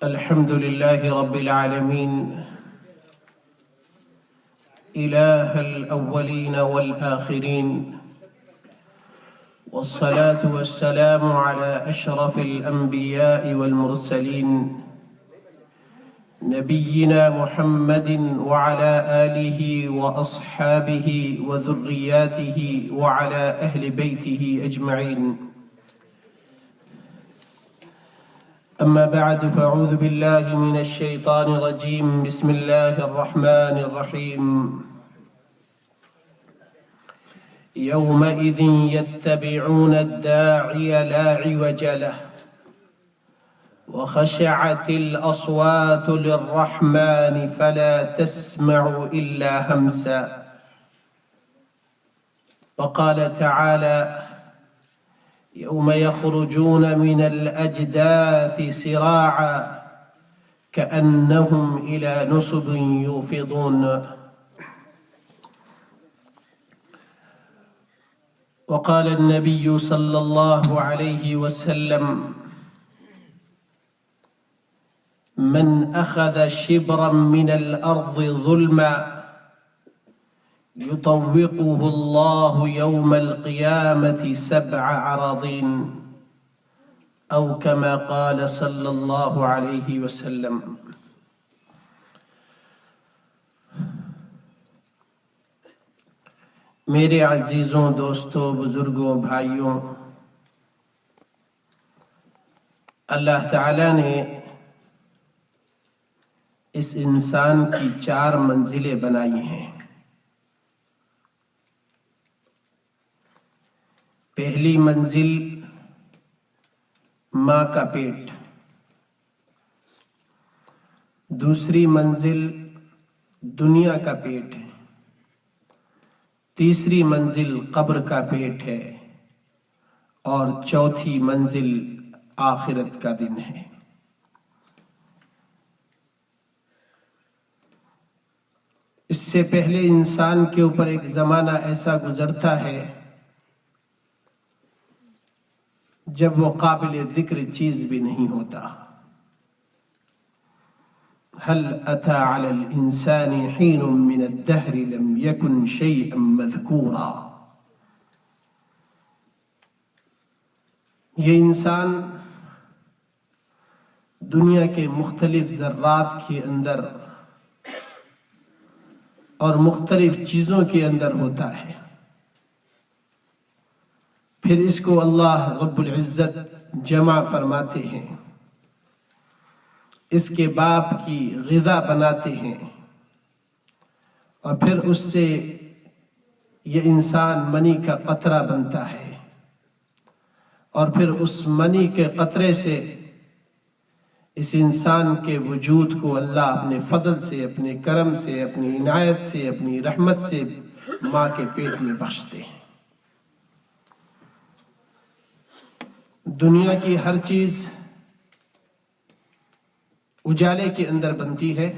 الحمد لله رب العالمين إله الأولين والآخرين، والصلاة والسلام على أشرف الأنبياء والمرسلين نبينا محمد وعلى آله وأصحابه وذرياته وعلى أهل بيته أجمعين. أما بعد فأعوذ بالله من الشيطان الرجيم. بسم الله الرحمن الرحيم. يومئذ يتبعون الداعي لا عوج له وخشعت الأصوات للرحمن فلا تسمع إلا همسا. وقال تعالى: يوم يخرجون من الأجداث سراعا كأنهم إلى نصب يوفضون. وقال النبي صلى الله عليه وسلم: من أخذ شبرا من الأرض ظلما يطوقه الله يوم القيامة 7 عراضين، أو كما قال صلى الله عليه وسلم. میرے عزیزوں، دوستوں، بزرگوں، بھائیوں، اللہ تعالیٰ نے اس انسان کی 4 منزلیں بنائی ہیں۔ پہلی منزل ماں کا پیٹ، دوسری منزل دنیا کا پیٹ ہے، تیسری منزل قبر کا پیٹ ہے، اور چوتھی منزل آخرت کا دن ہے۔ اس سے پہلے انسان کے اوپر ایک زمانہ ایسا گزرتا ہے جب وہ قابل ذکر چیز بھی نہیں ہوتا۔ هل أتى على الإنسان حين من الدهر لم يكن شيئا مذكورا۔ یہ انسان دنیا کے مختلف ذرات کے اندر اور مختلف چیزوں کے اندر ہوتا ہے، پھر اس کو اللہ رب العزت جمع فرماتے ہیں، اس کے باپ کی غذا بناتے ہیں، اور پھر اس سے یہ انسان منی کا قطرہ بنتا ہے، اور پھر اس منی کے قطرے سے اس انسان کے وجود کو اللہ اپنے فضل سے، اپنے کرم سے، اپنی عنایت سے، اپنی رحمت سے ماں کے پیٹ میں بخشتے ہیں۔ دنیا کی ہر چیز اجالے کے اندر بنتی ہے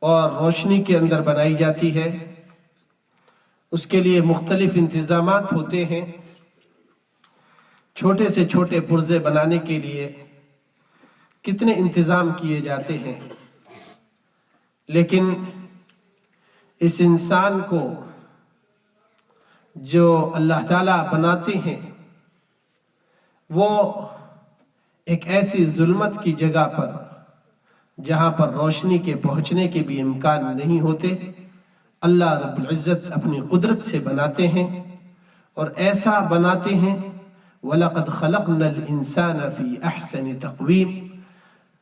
اور روشنی کے اندر بنائی جاتی ہے۔ اس کے لیے مختلف انتظامات ہوتے ہیں۔ چھوٹے سے چھوٹے پرزے بنانے کے لیے کتنے انتظام کیے جاتے ہیں، لیکن اس انسان کو جو اللہ تعالیٰ بناتے ہیں وہ ایک ایسی ظلمت کی جگہ پر جہاں پر روشنی کے پہنچنے کے بھی امکان نہیں ہوتے، اللہ رب العزت اپنی قدرت سے بناتے ہیں، اور ایسا بناتے ہیں وَلَقَدْ خَلَقْنَا الْإِنسَانَ فِي أَحْسَنِ تَقْوِيمٍ۔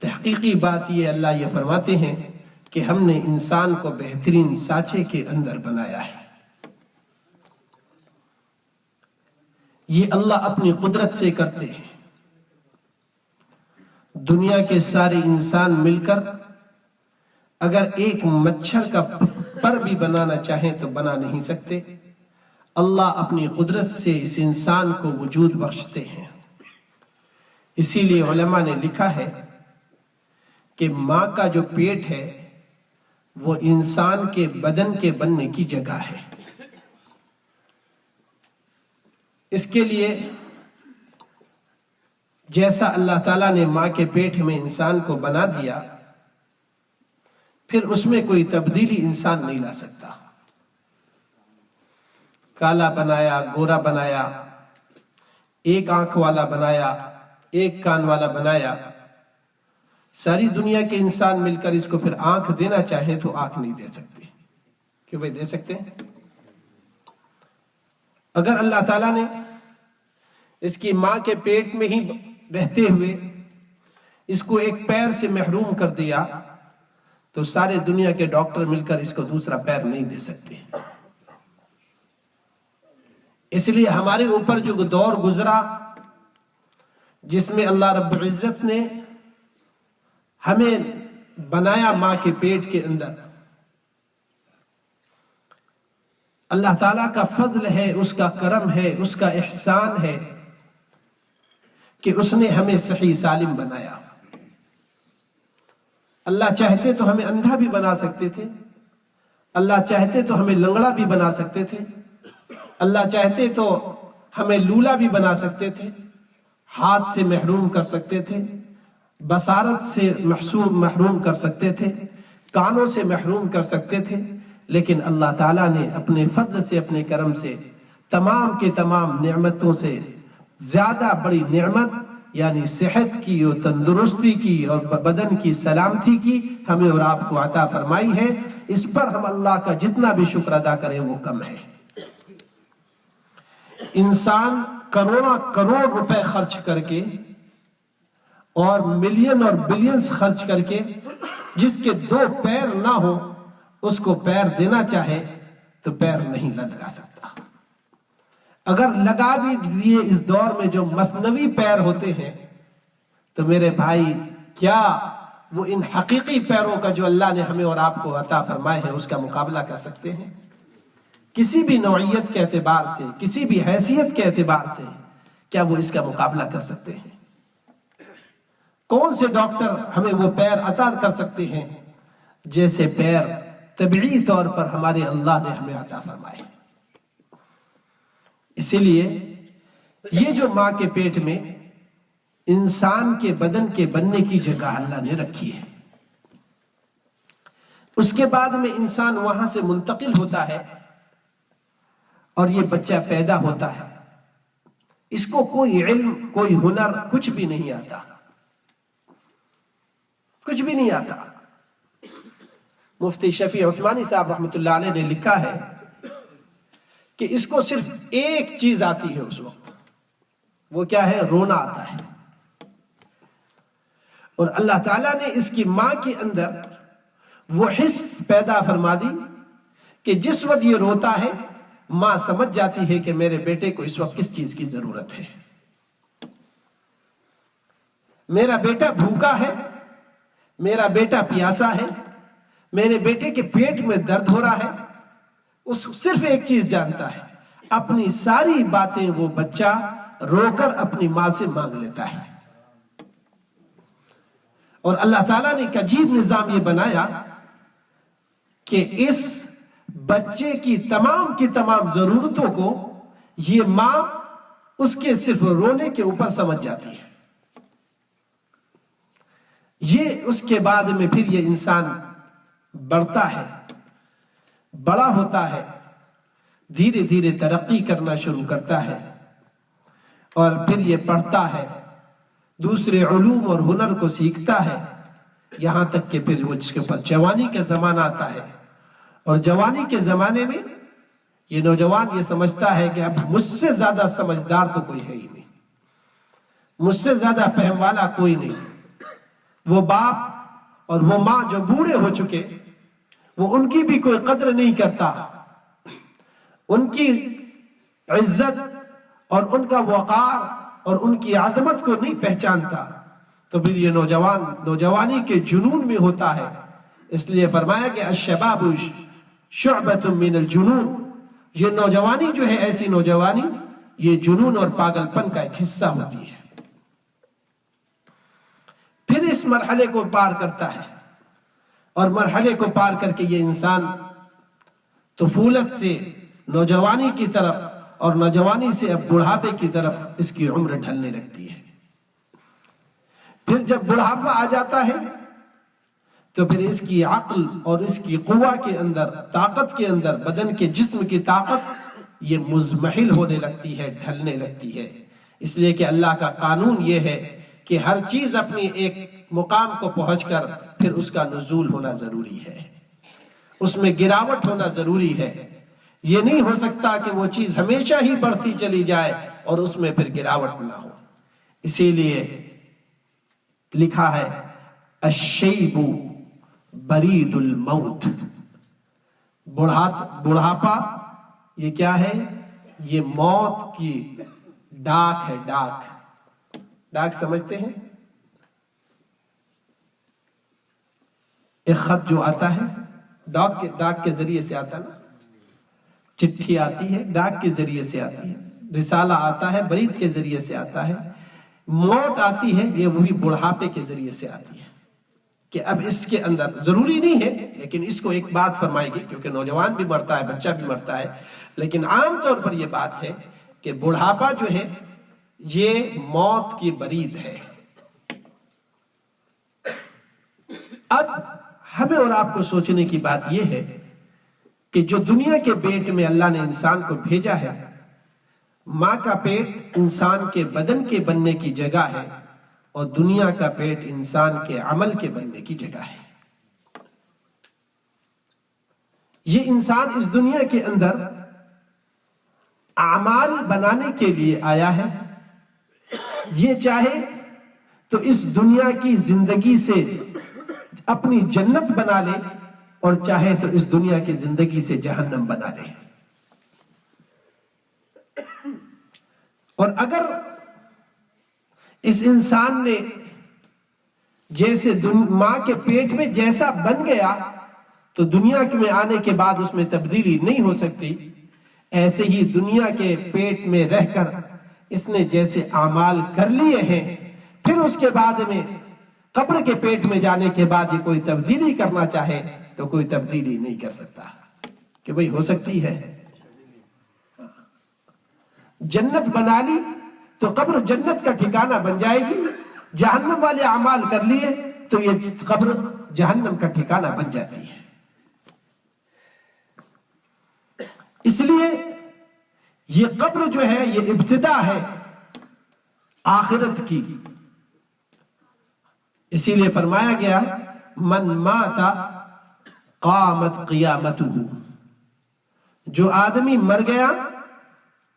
تحقیقی بات یہ فرماتے ہیں کہ ہم نے انسان کو بہترین سانچے کے اندر بنایا ہے۔ یہ اللہ اپنی قدرت سے کرتے ہیں۔ دنیا کے سارے انسان مل کر اگر ایک مچھر کا پر بھی بنانا چاہیں تو بنا نہیں سکتے۔ اللہ اپنی قدرت سے اس انسان کو وجود بخشتے ہیں۔ اسی لیے علماء نے لکھا ہے کہ ماں کا جو پیٹ ہے وہ انسان کے بدن کے بننے کی جگہ ہے۔ اس کے لیے جیسا اللہ تعالیٰ نے ماں کے پیٹ میں انسان کو بنا دیا، پھر اس میں کوئی تبدیلی انسان نہیں لا سکتا۔ کالا بنایا، گورا بنایا، ایک آنکھ والا بنایا، ایک کان والا بنایا، ساری دنیا کے انسان مل کر اس کو پھر آنکھ دینا چاہے تو آنکھ نہیں دے سکتے۔ کیوں بھائی دے سکتے ہیں؟ اگر اللہ تعالیٰ نے اس کی ماں کے پیٹ میں ہی رہتے ہوئے اس کو ایک پیر سے محروم کر دیا تو سارے دنیا کے ڈاکٹر مل کر اس کو دوسرا پیر نہیں دے سکتے۔ اس لیے ہمارے اوپر جو دور گزرا جس میں اللہ رب العزت نے ہمیں بنایا ماں کے پیٹ کے اندر، اللہ تعالیٰ کا فضل ہے، اس کا کرم ہے، اس کا احسان ہے کہ اس نے ہمیں صحیح سالم بنایا۔ اللہ چاہتے تو ہمیں اندھا بھی بنا سکتے تھے، اللہ چاہتے تو ہمیں لنگڑا بھی بنا سکتے تھے، اللہ چاہتے تو ہمیں لولا بھی بنا سکتے تھے، ہاتھ سے محروم کر سکتے تھے، بصارت سے محروم کر سکتے تھے، کانوں سے محروم کر سکتے تھے، لیکن اللہ تعالیٰ نے اپنے فضل سے، اپنے کرم سے، تمام کے تمام نعمتوں سے زیادہ بڑی نعمت یعنی صحت کی اور تندرستی کی اور بدن کی سلامتی کی ہمیں اور آپ کو عطا فرمائی ہے۔ اس پر ہم اللہ کا جتنا بھی شکر ادا کریں وہ کم ہے۔ انسان کروڑ روپے خرچ کر کے اور ملین اور بلینز خرچ کر کے جس کے 2 پیر نہ ہو اس کو پیر دینا چاہے تو پیر نہیں لگا سکتا۔ اگر لگا بھی دیے اس دور میں جو مصنوعی پیر ہوتے ہیں تو میرے بھائی کیا وہ ان حقیقی پیروں کا جو اللہ نے ہمیں اور آپ کو عطا فرمائے ہیں اس کا مقابلہ کر سکتے ہیں؟ کسی بھی نوعیت کے اعتبار سے، کسی بھی حیثیت کے اعتبار سے کیا وہ اس کا مقابلہ کر سکتے ہیں؟ کون سے ڈاکٹر ہمیں وہ پیر عطا کر سکتے ہیں جیسے پیر طبعی طور پر ہمارے اللہ نے ہمیں عطا فرمائے؟ اسی لیے یہ جو ماں کے پیٹ میں انسان کے بدن کے بننے کی جگہ اللہ نے رکھی ہے، اس کے بعد میں انسان وہاں سے منتقل ہوتا ہے اور یہ بچہ پیدا ہوتا ہے، اس کو کوئی علم، کوئی ہنر، کچھ بھی نہیں آتا، کچھ بھی نہیں آتا۔ مفتی شفیع عثمانی صاحب رحمۃ اللہ علیہ نے لکھا ہے کہ اس کو صرف ایک چیز آتی ہے اس وقت، وہ کیا ہے؟ رونا آتا ہے۔ اور اللہ تعالیٰ نے اس کی ماں کے اندر وہ حس پیدا فرما دی کہ جس وقت یہ روتا ہے ماں سمجھ جاتی ہے کہ میرے بیٹے کو اس وقت کس چیز کی ضرورت ہے۔ میرا بیٹا بھوکا ہے، میرا بیٹا پیاسا ہے، میرے بیٹے کے پیٹ میں درد ہو رہا ہے، اس صرف ایک چیز جانتا ہے، اپنی ساری باتیں وہ بچہ رو کر اپنی ماں سے مانگ لیتا ہے۔ اور اللہ تعالیٰ نے ایک عجیب نظام یہ بنایا کہ اس بچے کی تمام ضرورتوں کو یہ ماں اس کے صرف رونے کے اوپر سمجھ جاتی ہے۔ یہ اس کے بعد میں پھر یہ انسان بڑھتا ہے، بڑا ہوتا ہے، دھیرے دھیرے ترقی کرنا شروع کرتا ہے اور پھر یہ پڑھتا ہے، دوسرے علوم اور ہنر کو سیکھتا ہے، یہاں تک کہ پھر وہ جس کے اوپر جوانی کا زمانہ آتا ہے۔ اور جوانی کے زمانے میں یہ نوجوان یہ سمجھتا ہے کہ اب مجھ سے زیادہ سمجھدار تو کوئی ہے ہی نہیں، مجھ سے زیادہ فہم والا کوئی نہیں۔ وہ باپ اور وہ ماں جو بوڑھے ہو چکے وہ ان کی بھی کوئی قدر نہیں کرتا، ان کی عزت اور ان کا وقار اور ان کی عظمت کو نہیں پہچانتا، تو پھر یہ نوجوان نوجوانی کے جنون میں ہوتا ہے۔ اس لیے فرمایا کہ الشباب شعبۃ من الجنون، یہ نوجوانی جو ہے ایسی نوجوانی یہ جنون اور پاگل پن کا ایک حصہ ہوتی ہے۔ پھر اس مرحلے کو پار کرتا ہے اور مرحلے کو پار کر کے یہ انسان طفولت سے نوجوانی کی طرف اور نوجوانی سے اب بڑھاپے کی طرف اس کی عمر ڈھلنے لگتی ہے۔ پھر جب بڑھاپا آ جاتا ہے تو پھر اس کی عقل اور اس کی قوہ کے اندر، طاقت کے اندر، بدن کے جسم کی طاقت یہ مزمحل ہونے لگتی ہے، ڈھلنے لگتی ہے۔ اس لیے کہ اللہ کا قانون یہ ہے کہ ہر چیز اپنی ایک مقام کو پہنچ کر پھر اس کا نزول ہونا ضروری ہے، اس میں گراوٹ ہونا ضروری ہے۔ یہ نہیں ہو سکتا کہ وہ چیز ہمیشہ ہی بڑھتی چلی جائے اور اس میں پھر گراوٹ نہ ہو۔ اسی لیے لکھا ہے الشیب برید الموت، بڑھاپا یہ کیا ہے؟ یہ موت کی ڈاک ہے۔ ڈاک سمجھتے ہیں؟ ایک خط جو آتا ہے ڈاک کے ذریعے سے آتا نا، چٹھی آتی ہے ڈاک کے ذریعے سے آتی ہے، رسالہ آتا ہے برید کے ذریعے سے آتا ہے، موت آتی ہے یہ وہی بڑھاپے کے ذریعے سے آتی ہے۔ کہ اب اس کے اندر ضروری نہیں ہے، لیکن اس کو ایک بات فرمائے گی، کیونکہ نوجوان بھی مرتا ہے، بچہ بھی مرتا ہے، لیکن عام طور پر یہ بات ہے کہ بڑھاپا جو ہے یہ موت کی برید ہے۔ اب ہمیں اور آپ کو سوچنے کی بات یہ ہے کہ جو دنیا کے پیٹ میں اللہ نے انسان کو بھیجا ہے، ماں کا پیٹ انسان کے بدن کے بننے کی جگہ ہے اور دنیا کا پیٹ انسان کے عمل کے بننے کی جگہ ہے۔ یہ انسان اس دنیا کے اندر اعمال بنانے کے لیے آیا ہے۔ یہ چاہے تو اس دنیا کی زندگی سے اپنی جنت بنا لے اور چاہے تو اس دنیا کی زندگی سے جہنم بنا لے۔ اور اگر اس انسان نے جیسے ماں کے پیٹ میں جیسا بن گیا تو دنیا میں آنے کے بعد اس میں تبدیلی نہیں ہو سکتی، ایسے ہی دنیا کے پیٹ میں رہ کر اس نے جیسے اعمال کر لیے ہیں، پھر اس کے بعد میں قبر کے پیٹ میں جانے کے بعد یہ کوئی تبدیلی کرنا چاہے تو کوئی تبدیلی نہیں کر سکتا۔ کہ بھئی ہو سکتی ہے جنت بنا لی تو قبر جنت کا ٹھکانہ بن جائے گی، جہنم والے اعمال کر لیے تو یہ قبر جہنم کا ٹھکانہ بن جاتی ہے۔ اس لیے یہ قبر جو ہے یہ ابتدا ہے آخرت کی۔ اسی لیے فرمایا گیا من مات قامت قیامتہ، جو آدمی مر گیا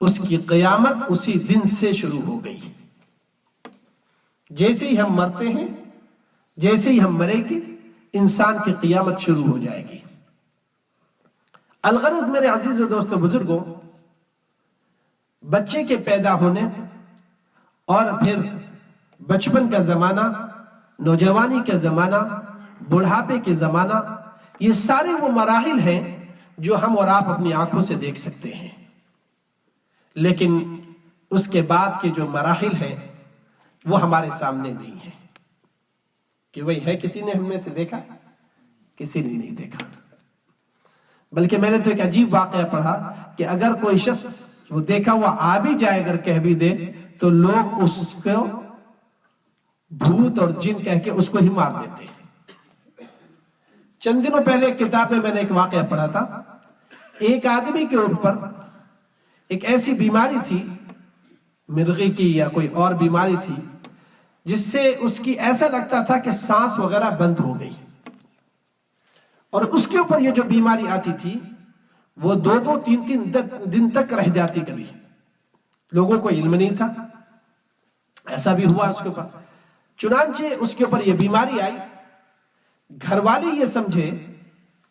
اس کی قیامت اسی دن سے شروع ہو گئی۔ جیسے ہی ہم مرتے ہیں، جیسے ہی ہم مریں گے، انسان کی قیامت شروع ہو جائے گی۔ الغرض میرے عزیز و دوستو بزرگوں، بچے کے پیدا ہونے اور پھر بچپن کا زمانہ، نوجوانی کا زمانہ، بڑھاپے کے زمانہ، یہ سارے وہ مراحل ہیں جو ہم اور آپ اپنی آنکھوں سے دیکھ سکتے ہیں، لیکن اس کے بعد کے جو مراحل ہیں وہ ہمارے سامنے نہیں ہیں۔ کہ وہی ہے کسی نے ہم میں سے دیکھا؟ کسی نے نہیں دیکھا۔ بلکہ میں نے تو ایک عجیب واقعہ پڑھا کہ اگر کوئی شخص وہ دیکھا ہوا آ بھی جائے، اگر کہہ بھی دے تو لوگ اس کو بھوت اور جن کہہ کے اس کو ہی مار دیتے۔ چند دنوں پہلے ایک کتاب میں نے ایک واقعہ پڑھا تھا، ایک آدمی کے اوپر ایک ایسی بیماری تھی، مرغی کی یا کوئی اور بیماری تھی، جس سے اس کی ایسا لگتا تھا کہ سانس وغیرہ بند ہو گئی، اور اس کے اوپر یہ جو بیماری آتی تھی وہ 2-3 دن تک رہ جاتی، کبھی لوگوں کو علم نہیں تھا، ایسا بھی ہوا اس کے اوپر۔ چنانچہ اس کے اوپر یہ بیماری آئی، گھر والے یہ سمجھے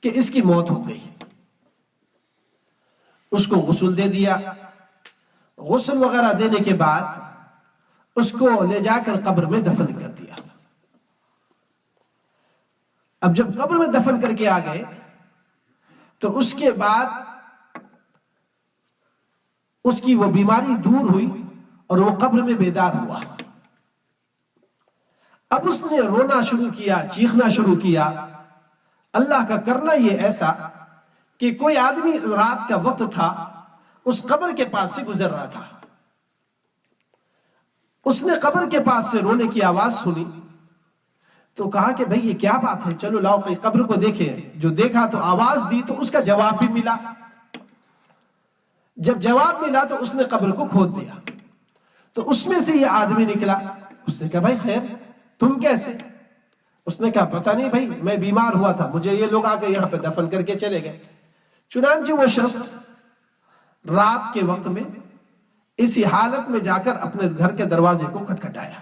کہ اس کی موت ہو گئی، اس کو غسل دے دیا، غسل وغیرہ دینے کے بعد اس کو لے جا کر قبر میں دفن کر دیا۔ اب جب قبر میں دفن کر کے آ گئے تو اس کے بعد اس کی وہ بیماری دور ہوئی اور وہ قبر میں بیدار ہوا۔ اب اس نے رونا شروع کیا، چیخنا شروع کیا۔ اللہ کا کرنا یہ ایسا کہ کوئی آدمی رات کا وقت تھا، اس قبر کے پاس سے گزر رہا تھا، اس نے قبر کے پاس سے رونے کی آواز سنی تو کہا کہ بھئی یہ کیا بات ہے، چلو لاؤ قبر کو دیکھیں۔ جو دیکھا تو آواز دی تو اس کا جواب بھی ملا۔ جب جواب ملا تو اس نے قبر کو کھود دیا، تو اس میں سے یہ آدمی نکلا۔ اس نے کہا بھائی خیر تم کیسے؟ اس نے کہا پتہ نہیں بھائی، میں بیمار ہوا تھا، مجھے یہ لوگ آ کے یہاں پہ دفن کر کے چلے گئے۔ چنانچہ وہ شخص رات کے وقت میں اسی حالت میں جا کر اپنے گھر کے دروازے کو کھٹکھٹایا۔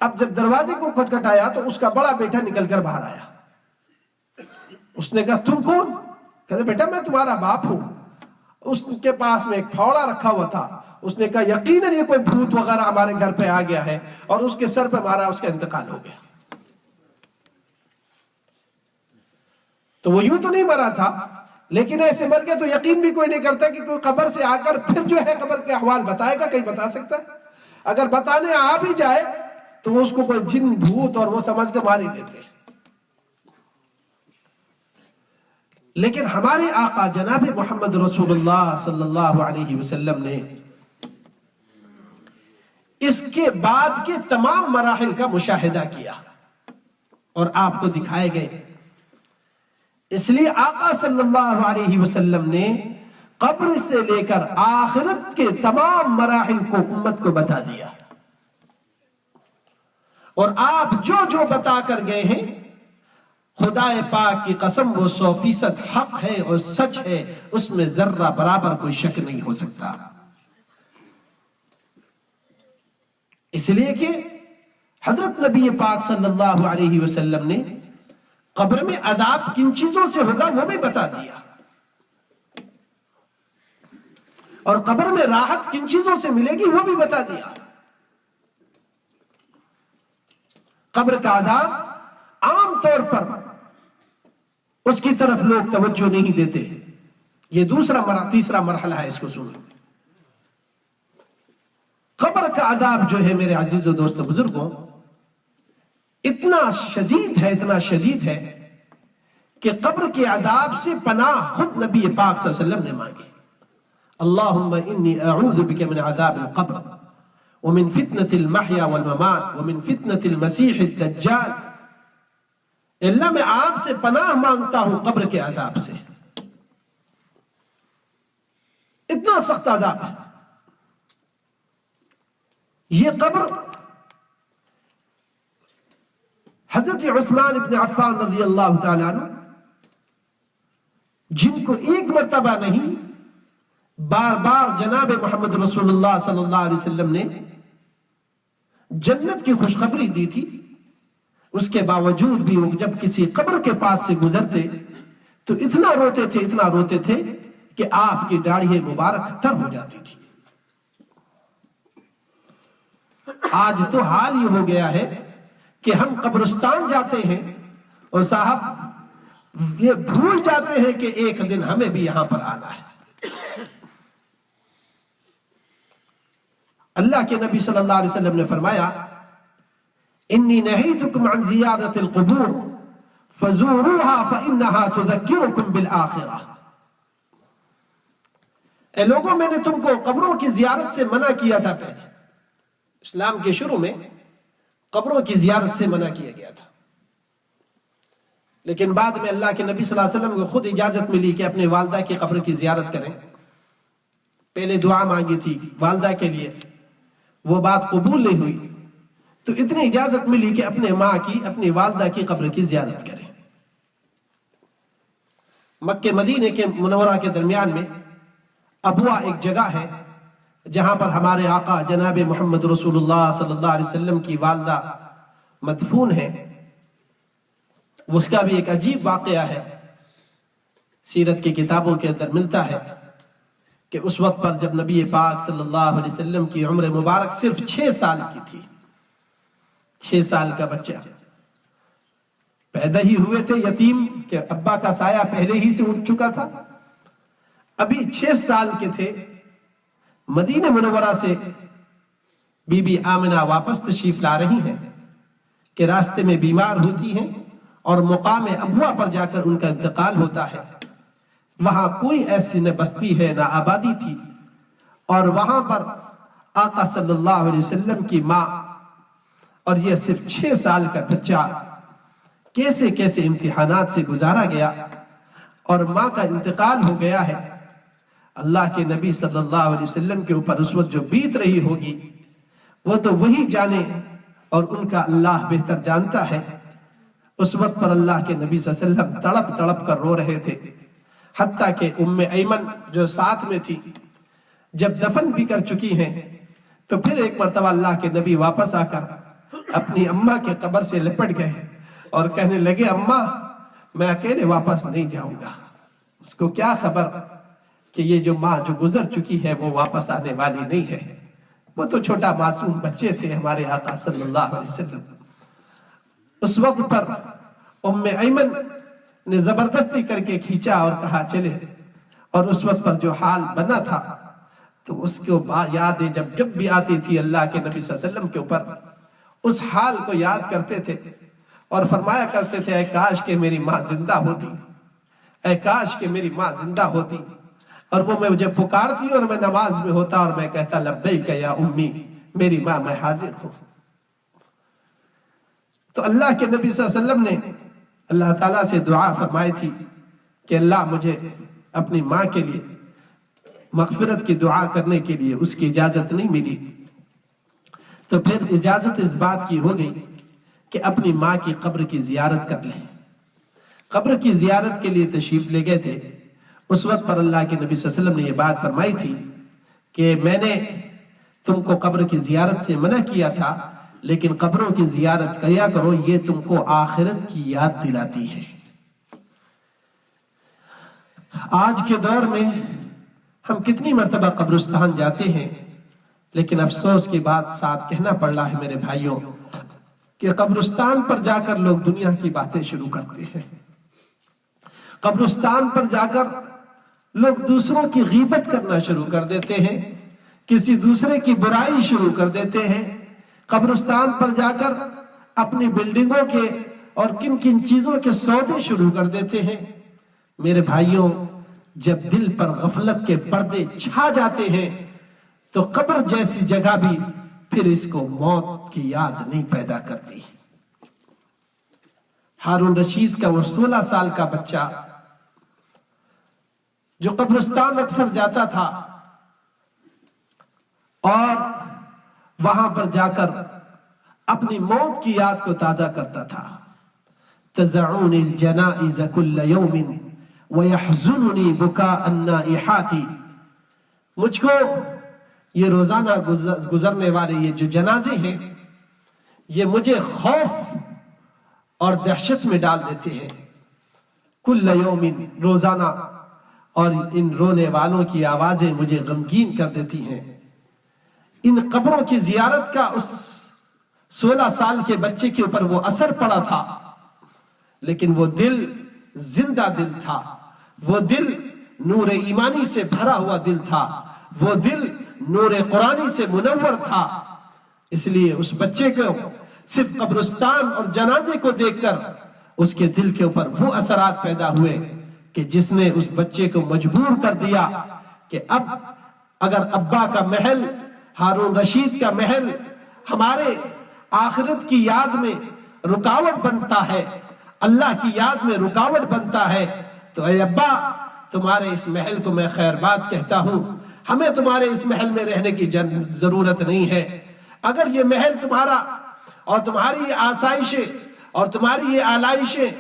اب جب دروازے کو کھٹکھٹایا تو اس کا بڑا بیٹا نکل کر باہر آیا۔ اس نے کہا تم کون؟ کہا بیٹا میں تمہارا باپ ہوں۔ اس کے پاس میں ایک پھوڑا رکھا ہوا تھا۔ اس نے کہا یقیناً یہ کوئی بھوت وغیرہ ہمارے گھر پہ آ گیا ہے اور اس کے سر پہ مارا، اس کا انتقال ہو گیا۔ تو وہ یوں تو نہیں مرا تھا، لیکن ایسے مر گیا تو یقین بھی کوئی نہیں کرتا کہ کوئی قبر سے آ کر پھر جو ہے قبر کے احوال بتائے گا، کہیں بتا سکتا ہے؟ اگر بتانے آ بھی جائے تو وہ اس کو کوئی جن بھوت اور وہ سمجھ کے مار ہی دیتے ہیں۔ لیکن ہمارے آقا جناب محمد رسول اللہ صلی اللہ علیہ وسلم نے اس کے بعد کے تمام مراحل کا مشاہدہ کیا اور آپ کو دکھائے گئے۔ اس لیے آقا صلی اللہ علیہ وسلم نے قبر سے لے کر آخرت کے تمام مراحل کو امت کو بتا دیا، اور آپ جو جو بتا کر گئے ہیں خدا پاک کی قسم وہ 100% حق ہے اور سچ ہے، اس میں ذرہ برابر کوئی شک نہیں ہو سکتا۔ اس لیے کہ حضرت نبی پاک صلی اللہ علیہ وسلم نے قبر میں عذاب کن چیزوں سے ہوگا وہ بھی بتا دیا، اور قبر میں راحت کن چیزوں سے ملے گی وہ بھی بتا دیا۔ قبر کا عذاب عام طور پر اس کی طرف لوگ توجہ نہیں دیتے۔ یہ تیسرا مرحلہ ہے، اس کو سنو۔ قبر کا عذاب جو ہے میرے عزیز و دوستو بزرگوں، اتنا شدید ہے کہ قبر کے عذاب سے پناہ خود نبی پاک صلی اللہ علیہ وسلم نے مانگی۔ اللہم انی اعوذ بک من عذاب القبر ومن فتنة المحیا والممات ومن فتنة المسیح الدجال۔ اللہ میں آپ سے پناہ مانگتا ہوں قبر کے عذاب سے، اتنا سخت عذاب ہے یہ قبر۔ حضرت عثمان بن عفان رضی اللہ تعالیٰ عنہ، جن کو ایک مرتبہ نہیں بار بار جناب محمد رسول اللہ صلی اللہ علیہ وسلم نے جنت کی خوشخبری دی تھی، اس کے باوجود بھی وہ جب کسی قبر کے پاس سے گزرتے تو اتنا روتے تھے کہ آپ کی داڑھی مبارک تر ہو جاتی تھی۔ آج تو حال یہ ہو گیا ہے کہ ہم قبرستان جاتے ہیں اور صاحب یہ بھول جاتے ہیں کہ ایک دن ہمیں بھی یہاں پر آنا ہے۔ اللہ کے نبی صلی اللہ علیہ وسلم نے فرمایا انی نہیتکم عن زیارت القبور فزوروها فإنها تذکرکم بالآخرہ۔ اے لوگوں، میں نے تم کو قبروں کی زیارت سے منع کیا تھا۔ پہلے اسلام کے شروع میں قبروں کی زیارت سے منع کیا گیا تھا، لیکن بعد میں اللہ کے نبی صلی اللہ علیہ وسلم کو خود اجازت ملی کہ اپنے والدہ کی قبر کی زیارت کریں۔ پہلے دعا مانگی تھی والدہ کے لیے، وہ بات قبول نہیں ہوئی، تو اتنی اجازت ملی کہ اپنی والدہ کی قبر کی زیارت کریں۔ مکہ مدینے کے منورہ کے درمیان میں ابوا ایک جگہ ہے جہاں پر ہمارے آقا جناب محمد رسول اللہ صلی اللہ علیہ وسلم کی والدہ مدفون ہے۔ اس کا بھی ایک عجیب واقعہ ہے، سیرت کی کتابوں کے اندر ملتا ہے کہ اس وقت پر جب نبی پاک صلی اللہ علیہ وسلم کی عمر مبارک صرف 6 سال کی تھی، 6 سال کا بچہ پیدا ہی ہوئے تھے، یتیم کہ ابا کا سایہ پہلے ہی سے اٹھ چکا تھا، ابھی 6 سال کے تھے۔ مدینہ منورہ سے بی بی آمنہ واپس تشریف لا رہی ہیں کہ راستے میں بیمار ہوتی ہیں اور مقام ابوا پر جا کر ان کا انتقال ہوتا ہے۔ وہاں کوئی ایسی نہ بستی ہے نہ آبادی تھی، اور وہاں پر آقا صلی اللہ علیہ وسلم کی ماں اور یہ صرف 6 سال کا بچہ کیسے کیسے امتحانات سے گزارا گیا، اور ماں کا انتقال ہو گیا ہے۔ اللہ کے نبی صلی اللہ علیہ وسلم کے اوپر اس وقت جو بیت رہی ہوگی وہ تو وہی جانے، اور ان کا اللہ بہتر جانتا ہے۔ اس وقت پر اللہ کے نبی صلی اللہ علیہ وسلم تڑپ تڑپ کر رو رہے تھے، حتیٰ کہ ایمن جو ساتھ میں تھی جب دفن بھی کر چکی ہیں تو پھر ایک مرتبہ اللہ کے نبی واپس آ کر اپنی اماں کے قبر سے لپٹ گئے اور کہنے لگے، اماں میں اکیلے واپس نہیں جاؤں گا۔ اس کو کیا خبر کہ یہ جو ماں جو گزر چکی ہے وہ واپس آنے والی نہیں ہے۔ وہ تو چھوٹا معصوم بچے تھے ہمارے آقا صلی اللہ علیہ وسلم۔ اس وقت پر ایمن نے زبردستی کر کے کھینچا اور کہا چلے، اور اس وقت پر جو حال بنا تھا تو اس کو یاد ہے، جب بھی آتی تھی اللہ کے نبی صلی اللہ علیہ وسلم کے اوپر اس حال کو یاد کرتے تھے اور فرمایا کرتے تھے، اے کاش کہ میری ماں زندہ ہوتی، اے کاش کہ میری ماں زندہ ہوتی۔ اور وہ مجھے پکارتی اور میں نماز میں ہوتا اور میں کہتا، لبیک یا امی، میری ماں میں حاضر ہوں۔ تو اللہ کے نبی صلی اللہ علیہ وسلم نے اللہ تعالیٰ سے دعا فرمائی تھی کہ اللہ مجھے اپنی ماں کے لیے مغفرت کی دعا کرنے کے لیے اس کی اجازت نہیں ملی، تو پھر اجازت اس بات کی ہو گئی کہ اپنی ماں کی قبر کی زیارت کر لیں۔ قبر کی زیارت کے لیے تشریف لے گئے تھے۔ اس وقت پر اللہ کے نبی صلی اللہ علیہ وسلم نے یہ بات فرمائی تھی کہ میں نے تم کو قبر کی زیارت سے منع کیا تھا، لیکن قبروں کی زیارت کیا کرو، یہ تم کو آخرت کی یاد دلاتی ہے۔ آج کے دور میں ہم کتنی مرتبہ قبرستان جاتے ہیں، لیکن افسوس کی بات ساتھ کہنا پڑ رہا ہے میرے بھائیوں کہ قبرستان پر جا کر لوگ دنیا کی باتیں شروع کرتے ہیں۔ قبرستان پر جا کر لوگ دوسروں کی غیبت کرنا شروع کر دیتے ہیں، کسی دوسرے کی برائی شروع کر دیتے ہیں۔ قبرستان پر جا کر اپنی بلڈنگوں کے اور کن کن چیزوں کے سودے شروع کر دیتے ہیں۔ میرے بھائیوں، جب دل پر غفلت کے پردے چھا جاتے ہیں تو قبر جیسی جگہ بھی پھر اس کو موت کی یاد نہیں پیدا کرتی۔ ہارون رشید کا وہ 16 سال کا بچہ جو قبرستان اکثر جاتا تھا اور وہاں پر جا کر اپنی موت کی یاد کو تازہ کرتا تھا۔ تزعون الجنائز کل یوم ویحزننی بکاء النائحات، مجھ کو یہ روزانہ گزرنے والے یہ جو جنازے ہیں یہ مجھے خوف اور دہشت میں ڈال دیتے ہیں۔ کل یوم، روزانہ، اور ان رونے والوں کی آوازیں مجھے غمگین کر دیتی ہیں۔ ان قبروں کی زیارت کا اس 16 سال کے بچے کے اوپر وہ اثر پڑا تھا، لیکن وہ دل زندہ دل تھا، وہ دل نور ایمانی سے بھرا ہوا دل تھا، وہ دل نور قرآنی سے منور تھا۔ اس لیے اس بچے کو صرف قبرستان اور جنازے کو دیکھ کر اس کے دل کے اوپر وہ اثرات پیدا ہوئے کہ جس نے اس بچے کو مجبور کر دیا کہ اب اگر ابا کا محل، ہارون رشید کا محل ہمارے آخرت کی یاد میں رکاوٹ بنتا ہے، اللہ کی یاد میں رکاوٹ بنتا ہے، تو اے ابا تمہارے اس محل کو میں خیر بات کہتا ہوں، ہمیں تمہارے اس محل میں رہنے کی ضرورت نہیں ہے۔ اگر یہ محل تمہارا اور تمہاری یہ آسائشیں اور تمہاری یہ آلائشیں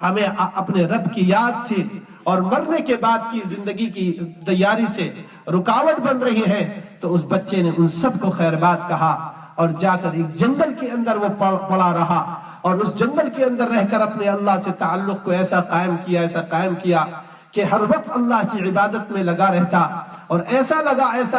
ہمیں اپنے رب کی یاد سے اور مرنے کے بعد کی زندگی کی تیاری سے رکاوٹ بن رہی ہیں، تو اس بچے نے ان سب کو خیر بات کہا اور جا کر ایک جنگل کے اندر وہ پڑا رہا، اور اس جنگل کے اندر رہ کر اپنے اللہ سے تعلق کو ایسا قائم کیا کہ ہر وقت اللہ کی عبادت میں لگا رہتا، اور ایسا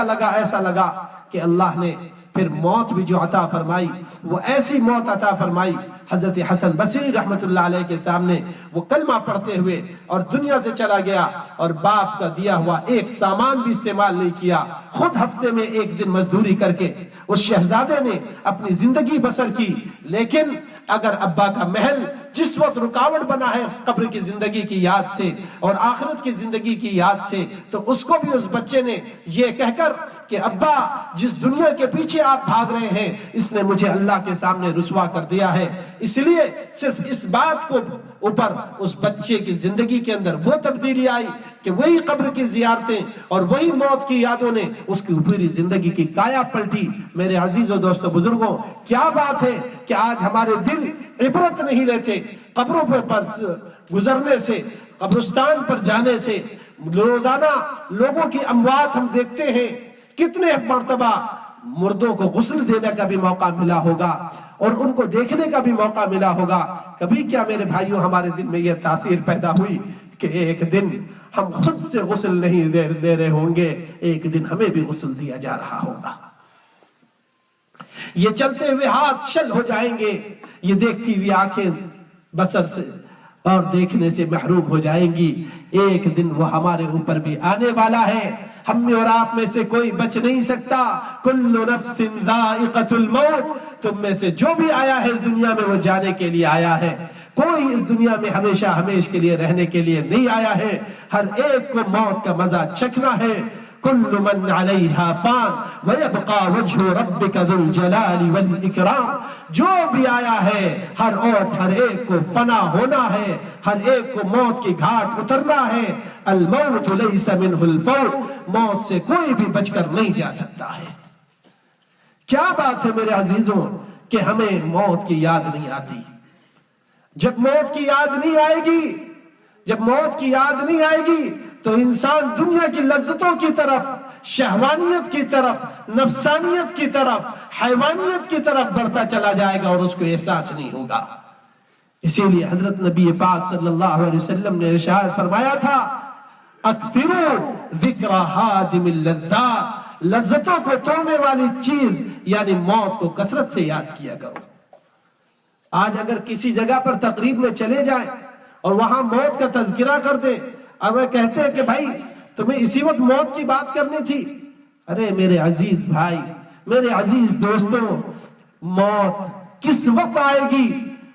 لگا کہ اللہ نے پھر موت بھی جو عطا فرمائی وہ ایسی موت عطا فرمائی حضرت حسن بصری رحمت اللہ علیہ کے سامنے وہ کلمہ پڑھتے ہوئے اور دنیا سے چلا گیا، اور باپ کا دیا ہوا ایک سامان بھی استعمال نہیں کیا، خود ہفتے میں ایک دن مزدوری کر کے اس شہزادے نے اپنی زندگی بسر کی۔ لیکن اگر ابا کا محل جس وقت رکاوٹ بنا ہے اس قبر کی زندگی کی یاد سے اور آخرت کی زندگی کی یاد سے، تو اس کو بھی اس بچے نے یہ کہہ کر کہ ابا جس دنیا کے پیچھے آپ بھاگ رہے ہیں اس نے مجھے اللہ کے سامنے رسوا کر دیا ہے۔ اس لیے صرف اس بات کو اوپر اس بچے کی زندگی کے اندر وہ تبدیلی آئی کہ وہی قبر کی زیارتیں اور وہی موت کی یادوں نے اس کی پوری زندگی کی کایا پلٹی۔ میرے عزیزوں دوستوں بزرگوں، کیا بات ہے کہ آج ہمارے دل عبرت نہیں لیتے قبروں پر گزرنے سے، قبرستان پر جانے سے۔ روزانہ لوگوں کی اموات ہم دیکھتے ہیں، کتنے مرتبہ مردوں کو غسل دینے کا بھی موقع ملا ہوگا اور ان کو دیکھنے کا بھی موقع ملا ہوگا۔ کبھی کیا میرے بھائیوں ہمارے دل میں یہ تاثیر پیدا ہوئی کہ ایک دن ہم خود سے غسل نہیں دے رہے ہوں گے، ایک دن ہمیں بھی غسل دیا جا رہا ہوگا۔ یہ چلتے ہوئے ہاتھ شل ہو جائیں گے، یہ دیکھتی ہوئی آنکھیں بصر سے اور دیکھنے سے محروم ہو جائیں گی۔ ایک دن وہ ہمارے اوپر بھی آنے والا ہے، ہم میں اور آپ میں سے کوئی بچ نہیں سکتا۔ کل نفس ذائقۃ الموت، تم میں سے جو بھی آیا ہے اس دنیا میں وہ جانے کے لیے آیا ہے، کوئی اس دنیا میں ہمیشہ ہمیش کے لیے رہنے کے لیے نہیں آیا ہے۔ ہر ایک کو موت کا مزہ چکھنا ہے۔ کل من علیہا فان ویبقى وجہ ربک ذو الجلال والاکرام، جو بھی آیا ہے ہر ایک کو فنا ہونا ہے، ہر ایک کو موت کی گھاٹ اترنا ہے۔ الموت لیس منہ الفوت، موت سے کوئی بھی بچ کر نہیں جا سکتا ہے۔ کیا بات ہے میرے عزیزوں کہ ہمیں موت کی یاد نہیں آتی۔ جب موت کی یاد نہیں آئے گی، جب موت کی یاد نہیں آئے گی تو انسان دنیا کی لذتوں کی طرف، شہوانیت کی طرف، نفسانیت کی طرف، حیوانیت کی طرف بڑھتا چلا جائے گا اور اس کو احساس نہیں ہوگا۔ اسی لیے حضرت نبی پاک صلی اللہ علیہ وسلم نے ارشاد فرمایا تھا، اکثروا ذکر ہادم اللذات، لذتوں کو توڑنے والی چیز یعنی موت کو کثرت سے یاد کیا کرو۔ آج اگر کسی جگہ پر تقریب میں چلے جائیں اور وہاں موت کا تذکرہ کر دیں اور وہ کہتے ہیں کہ بھائی تمہیں اسی وقت موت کی بات کرنی تھی، ارے میرے عزیز بھائی، میرے عزیز دوستوں، موت کس وقت آئے گی؟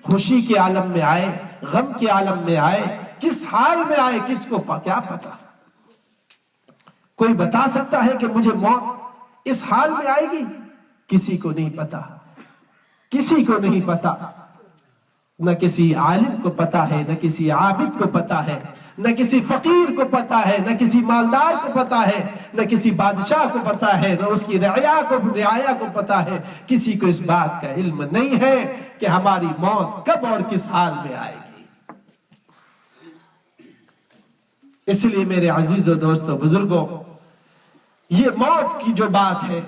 خوشی کے عالم میں آئے، غم کے عالم میں آئے، کس حال میں آئے کس کو کیا پتا؟ کوئی بتا سکتا ہے کہ مجھے موت اس حال میں آئے گی؟ کسی کو نہیں پتا، کسی کو نہیں پتا۔ نہ کسی عالم کو پتا ہے، نہ کسی عابد کو پتا ہے، نہ کسی فقیر کو پتا ہے، نہ کسی مالدار کو پتا ہے، نہ کسی بادشاہ کو پتا ہے، نہ اس کی رعایا کو پتا ہے۔ کسی کو اس بات کا علم نہیں ہے کہ ہماری موت کب اور کس حال میں آئے گی۔ اس لیے میرے عزیزوں دوستوں بزرگوں، یہ موت کی جو بات ہے،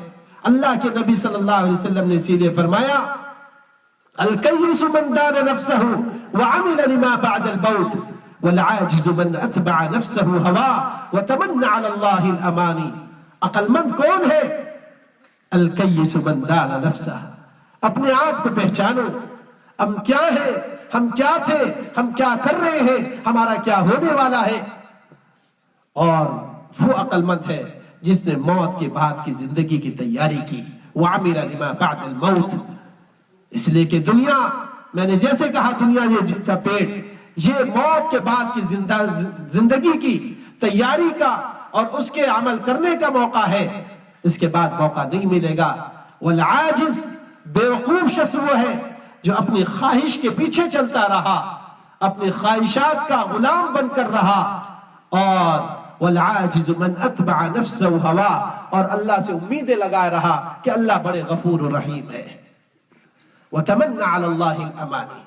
اللہ کے نبی صلی اللہ علیہ وسلم نے اسی لیے فرمایا، الکیس من دان نفسہ وعمل لما بعد الموت والعاجز من اتبع نفسہ ہوا وتمنى على اللہ الامانی۔ عقل مند کون ہے؟ الکیس من دان نفسہ، اپنے آپ کو پہچانو، ہم کیا ہیں، ہم کیا تھے، ہم کیا کر رہے ہیں، ہمارا کیا ہونے والا ہے۔ اور وہ عقل مند ہے جس نے موت کے بعد کی زندگی کی تیاری کی، وعمل لما بعد الموت۔ اس لیے کہ دنیا، میں نے جیسے کہا، دنیا یہ کا پیٹ، یہ موت کے بعد کی زندگی کی تیاری کا اور اس کے عمل کرنے کا موقع ہے، اس کے بعد موقع نہیں ملے گا۔ والعاجز، بیوقوف شخص وہ ہے جو اپنی خواہش کے پیچھے چلتا رہا، اپنی خواہشات کا غلام بن کر رہا، اور والعاجز من اتبع نفسه ہوا، اور اللہ سے امیدیں لگائے رہا کہ اللہ بڑے غفور و رحیم ہے۔ وتمنى على اللہ الامانی۔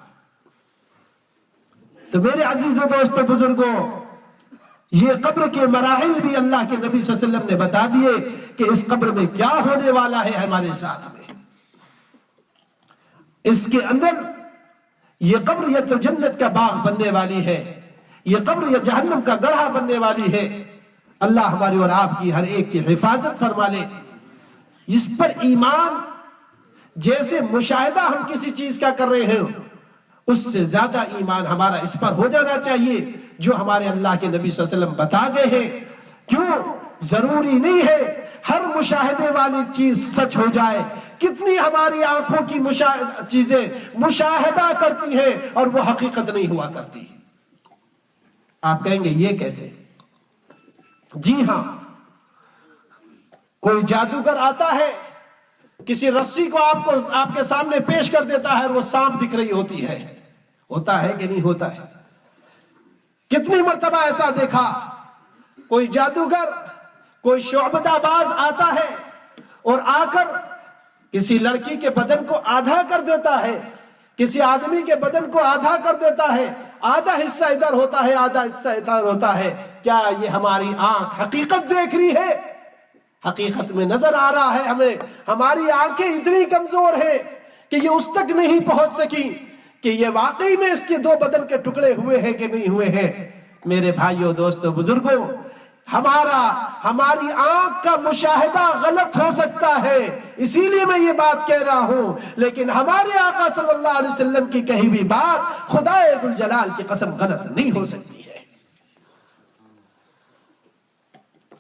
تو میرے عزیزوں دوستوں بزرگوں، یہ قبر کے مراحل بھی اللہ کے نبی صلی اللہ علیہ وسلم نے بتا دیے کہ اس قبر میں کیا ہونے والا ہے ہمارے ساتھ میں۔ اس کے اندر یہ قبر یا تو جنت کا باغ بننے والی ہے، یہ قبر یا جہنم کا گڑھا بننے والی ہے۔ اللہ ہماری اور آپ کی ہر ایک کی حفاظت فرما لے۔ اس پر ایمان، جیسے مشاہدہ ہم کسی چیز کا کر رہے ہیں اس سے زیادہ ایمان ہمارا اس پر ہو جانا چاہیے جو ہمارے اللہ کے نبی صلی اللہ علیہ وسلم بتا گئے ہیں۔ کیوں؟ ضروری نہیں ہے ہر مشاہدے والی چیز سچ ہو جائے۔ کتنی ہماری آنکھوں کی چیزیں مشاہدہ کرتی ہیں اور وہ حقیقت نہیں ہوا کرتی۔ آپ کہیں گے یہ کیسے؟ جی ہاں، کوئی جادوگر آتا ہے، کسی رسی کو آپ کے سامنے پیش کر دیتا ہے اور وہ سانپ دکھ رہی ہوتی ہے۔ ہوتا ہے کہ نہیں ہوتا ہے؟ کتنی مرتبہ ایسا دیکھا، کوئی جادوگر، کوئی شعبدہ باز آتا ہے اور آ کر کسی لڑکی کے بدن کو آدھا کر دیتا ہے، کسی آدمی کے بدن کو آدھا کر دیتا ہے، آدھا حصہ ادھر ہوتا ہے آدھا حصہ ادھر ہوتا ہے۔ کیا یہ ہماری آنکھ حقیقت دیکھ رہی ہے؟ حقیقت میں نظر آ رہا ہے ہمیں۔ ہماری آنکھیں اتنی کمزور ہیں کہ یہ اس تک نہیں پہنچ سکی کہ یہ واقعی میں اس کے دو بدن کے ٹکڑے ہوئے ہیں کہ نہیں ہوئے ہیں۔ میرے بھائیوں، دوستوں، بزرگوں، ہماری آنکھ کا مشاہدہ غلط ہو سکتا ہے، اسی لیے میں یہ بات کہہ رہا ہوں، لیکن ہمارے آقا صلی اللہ علیہ وسلم کی کہی ہوئی بات خدائے ذوالجلال کی قسم غلط نہیں ہو سکتی ہے۔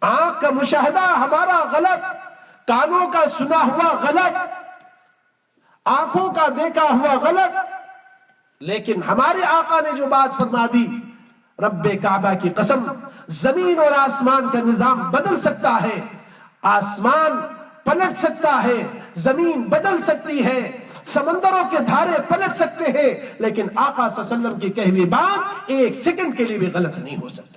آنکھ کا مشاہدہ ہمارا غلط، کانوں کا سنا ہوا غلط، آنکھوں کا دیکھا ہوا غلط، لیکن ہمارے آقا نے جو بات فرما دی، رب کعبہ کی قسم، زمین اور آسمان کا نظام بدل سکتا ہے، آسمان پلٹ سکتا ہے، زمین بدل سکتی ہے، سمندروں کے دھارے پلٹ سکتے ہیں، لیکن آقا صلی اللہ علیہ وسلم کی کہی ہوئی بات ایک سیکنڈ کے لیے بھی غلط نہیں ہو سکتی۔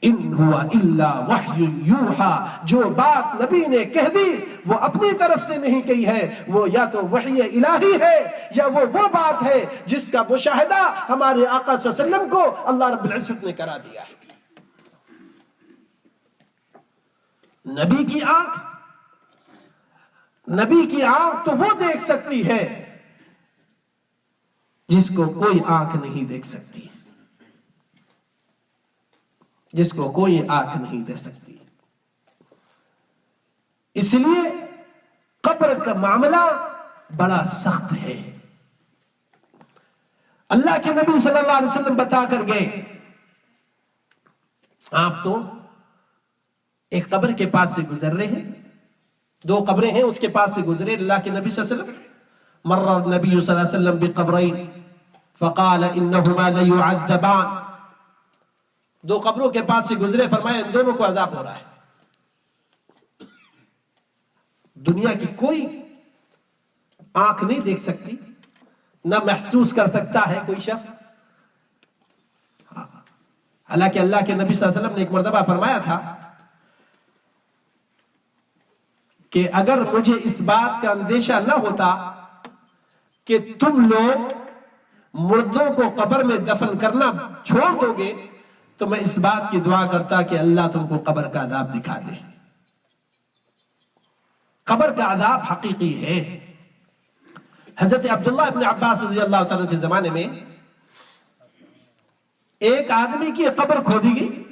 ان ہوا الا وحی یوحا، جو بات نبی نے کہہ دی وہ اپنی طرف سے نہیں کہی ہے، وہ یا تو وحی الہی ہے یا وہ بات ہے جس کا مشاہدہ ہمارے آقا صلی اللہ علیہ وسلم کو اللہ رب العزت نے کرا دیا ہے۔ نبی کی آنکھ تو وہ دیکھ سکتی ہے جس کو کوئی آنکھ نہیں دیکھ سکتی، جس کو کوئی آنکھ نہیں دے سکتی۔ اس لیے قبر کا معاملہ بڑا سخت ہے۔ اللہ کے نبی صلی اللہ علیہ وسلم بتا کر گئے، آپ تو ایک قبر کے پاس سے گزر رہے ہیں، دو قبریں ہیں، اس کے پاس سے گزرے اللہ کے نبی صلی اللہ علیہ وسلم، مر النبی صلی اللہ علیہ وسلم بقبرین فقال انہما لیعذبان، دو قبروں کے پاس سے گزرے، فرمایا ان دونوں کو عذاب ہو رہا ہے۔ دنیا کی کوئی آنکھ نہیں دیکھ سکتی، نہ محسوس کر سکتا ہے کوئی شخص۔ حالانکہ اللہ کے نبی صلی اللہ علیہ وسلم نے ایک مرتبہ فرمایا تھا کہ اگر مجھے اس بات کا اندیشہ نہ ہوتا کہ تم لوگ مردوں کو قبر میں دفن کرنا چھوڑ دو گے تو میں اس بات کی دعا کرتا کہ اللہ تم کو قبر کا عذاب دکھا دے۔ قبر کا عذاب حقیقی ہے۔ حضرت عبداللہ ابن عباس رضی اللہ تعالیٰ کے زمانے میں ایک آدمی کی قبر کھودی گئی،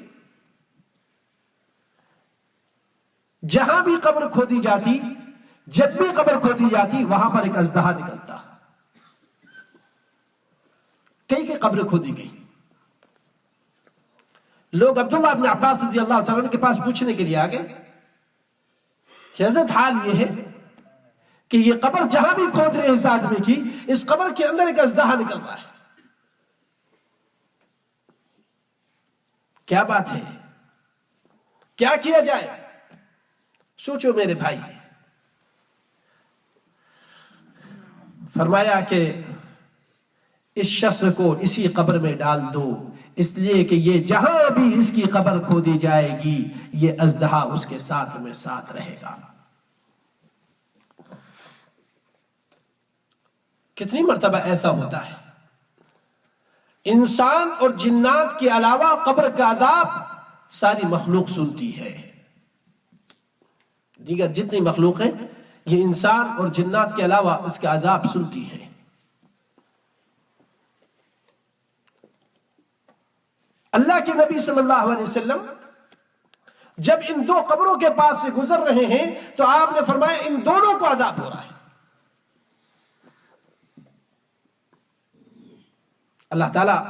جہاں بھی قبر کھودی جاتی، جب بھی قبر کھودی جاتی، وہاں پر ایک اژدہا نکلتا۔ کئی قبر کھودی گئی، لوگ عبداللہ ابن عباس رضی اللہ تعالیٰ عنہ کے پاس پوچھنے کے لیے آگئے کہ حضرت حال یہ ہے کہ یہ قبر جہاں بھی کھود رہے ہیں اس آدمی کی، اس قبر کے اندر ایک اژدہا نکل رہا ہے، کیا بات ہے، کیا کیا جائے؟ سوچو میرے بھائی۔ فرمایا کہ اس شخص کو اسی قبر میں ڈال دو، اس لیے کہ یہ جہاں بھی اس کی قبر کھودی جائے گی یہ اژدہا اس کے ساتھ میں ساتھ رہے گا۔ کتنی مرتبہ ایسا ہوتا ہے، انسان اور جنات کے علاوہ قبر کا عذاب ساری مخلوق سنتی ہے۔ دیگر جتنی مخلوق ہیں یہ انسان اور جنات کے علاوہ اس کا عذاب سنتی ہے۔ اللہ کے نبی صلی اللہ علیہ وسلم جب ان دو قبروں کے پاس سے گزر رہے ہیں تو آپ نے فرمایا ان دونوں کو عذاب ہو رہا ہے۔ اللہ تعالیٰ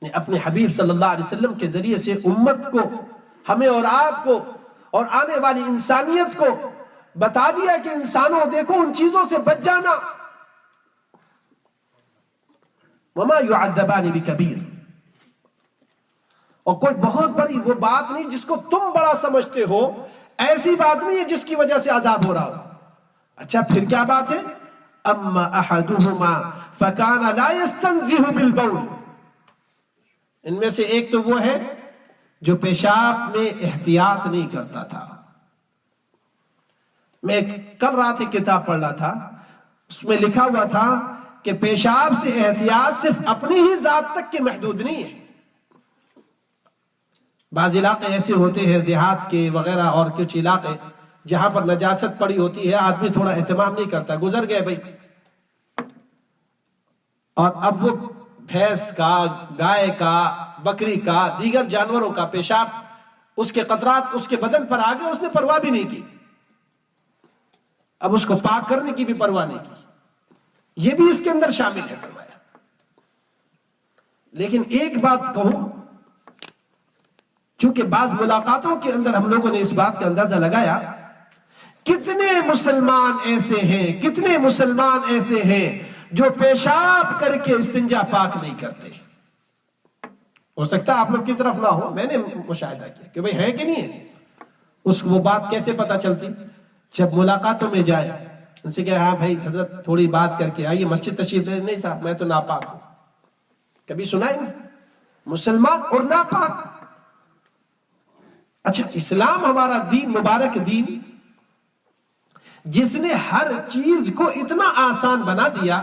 نے اپنے حبیب صلی اللہ علیہ وسلم کے ذریعے سے امت کو، ہمیں اور آپ کو اور آنے والی انسانیت کو بتا دیا کہ انسانوں دیکھو ان چیزوں سے بچ جانا. وما يعذبان بكبير، اور کوئی بہت بڑی وہ بات نہیں جس کو تم بڑا سمجھتے ہو، ایسی بات نہیں ہے جس کی وجہ سے عذاب ہو رہا ہو. اچھا پھر کیا بات ہے؟ اما احدهما فكان لا يستنزه بالبول، ان میں سے ایک تو وہ ہے جو پیشاب میں احتیاط نہیں کرتا تھا. میں کل رات ایک کتاب پڑھ رہا تھا، اس میں لکھا ہوا تھا کہ پیشاب سے احتیاط صرف اپنی ہی ذات تک کے محدود نہیں ہے. بعض علاقے ایسے ہوتے ہیں دیہات کے وغیرہ اور کچھ علاقے جہاں پر نجاست پڑی ہوتی ہے، آدمی تھوڑا اہتمام نہیں کرتا، گزر گئے بھائی، اور اب وہ بھینس کا، گائے کا، بکری کا، دیگر جانوروں کا پیشاب اس کے قطرات اس کے بدن پر آ گئے، اس نے پرواہ بھی نہیں کی، اب اس کو پاک کرنے کی بھی پرواہ نہیں کی. یہ بھی اس کے اندر شامل ہے فرمایا. لیکن ایک بات کہوں، چونکہ بعض ملاقاتوں کے اندر ہم لوگوں نے اس بات کا اندازہ لگایا، کتنے مسلمان ایسے ہیں جو پیشاب کر کے استنجا پاک نہیں کرتے. ہو سکتا ہے آپ لوگ کی طرف نہ ہو، میں نے مشاہدہ کیا کہ بھئی ہے کہ نہیں ہے. وہ بات کیسے پتا چلتی؟ جب ملاقاتوں میں جائے ان سے کہا ہاں بھائی حضرت تھوڑی بات کر کے آئیے، مسجد تشریف لے. نہیں صاحب میں تو ناپاک ہوں. کبھی سنا ہی نہیں مسلمان اور ناپاک. اچھا اسلام ہمارا دین، مبارک دین، جس نے ہر چیز کو اتنا آسان بنا دیا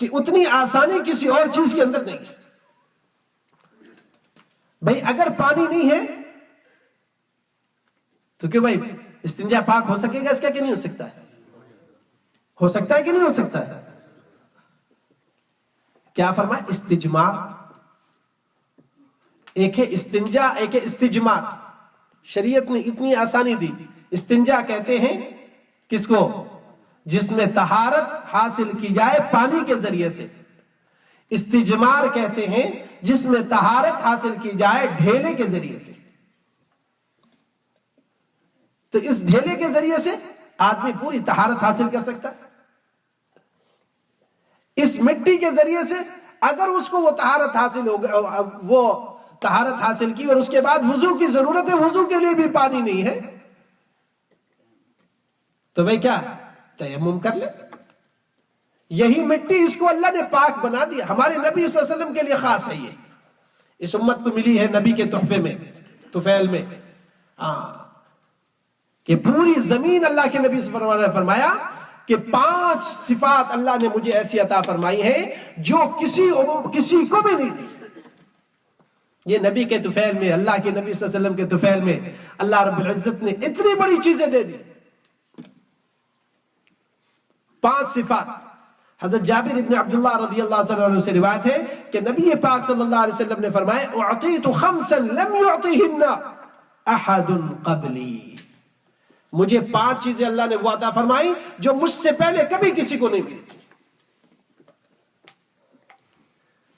کہ اتنی آسانی کسی اور چیز کے اندر نہیں ہے. بھائی اگر پانی نہیں ہے تو کہ بھائی استنجا پاک ہو سکے گا اس کا کہ نہیں ہو سکتا ہے؟ ہو سکتا ہے کہ نہیں ہو سکتا ہے؟ کیا فرمایا؟ استجمار. ایک ہے استنجا، ایک ہے استجمار. شریعت نے اتنی آسانی دی. استنجا کہتے ہیں کس کو؟ جس میں طہارت حاصل کی جائے پانی کے ذریعے سے. استجمار کہتے ہیں جس میں طہارت حاصل کی جائے ڈھیلے کے ذریعے سے. تو اس ڈھیلے کے ذریعے سے آدمی پوری طہارت حاصل کر سکتا ہے. اس مٹی کے ذریعے سے اگر اس کو وہ طہارت حاصل ہو گیا، وہ طہارت حاصل کی اور اس کے بعد وضو کی ضرورت ہے، وضو کے لیے بھی پانی نہیں ہے، تو بھئی کیا تیمم کر لے. یہی مٹی اس کو اللہ نے پاک بنا دیا. ہمارے نبی صلی اللہ علیہ وسلم کے لیے خاص ہے. یہ اس امت کو ملی ہے نبی کے تحفے میں، طفیل میں، کہ پوری زمین اللہ کے نبی صلی اللہ علیہ وسلم نے فرمایا کہ 5 صفات اللہ نے مجھے ایسی عطا فرمائی ہے جو کسی کو بھی نہیں دی. یہ نبی کے طفیل میں، اللہ کے نبی صلی اللہ علیہ وسلم کے طفیل میں اللہ رب العزت نے اتنی بڑی چیزیں دے دی. 5 صفات. حضرت جابر ابن عبداللہ رضی اللہ تعالیٰ عنہ سے روایت ہے کہ نبی پاک صلی اللہ علیہ وسلم نے فرمایا اعطیت 5 لم یعطیہن احد قبلی. مجھے 5 چیزیں اللہ نے وہ عطا فرمائی جو مجھ سے پہلے کبھی کسی کو نہیں ملی تھی.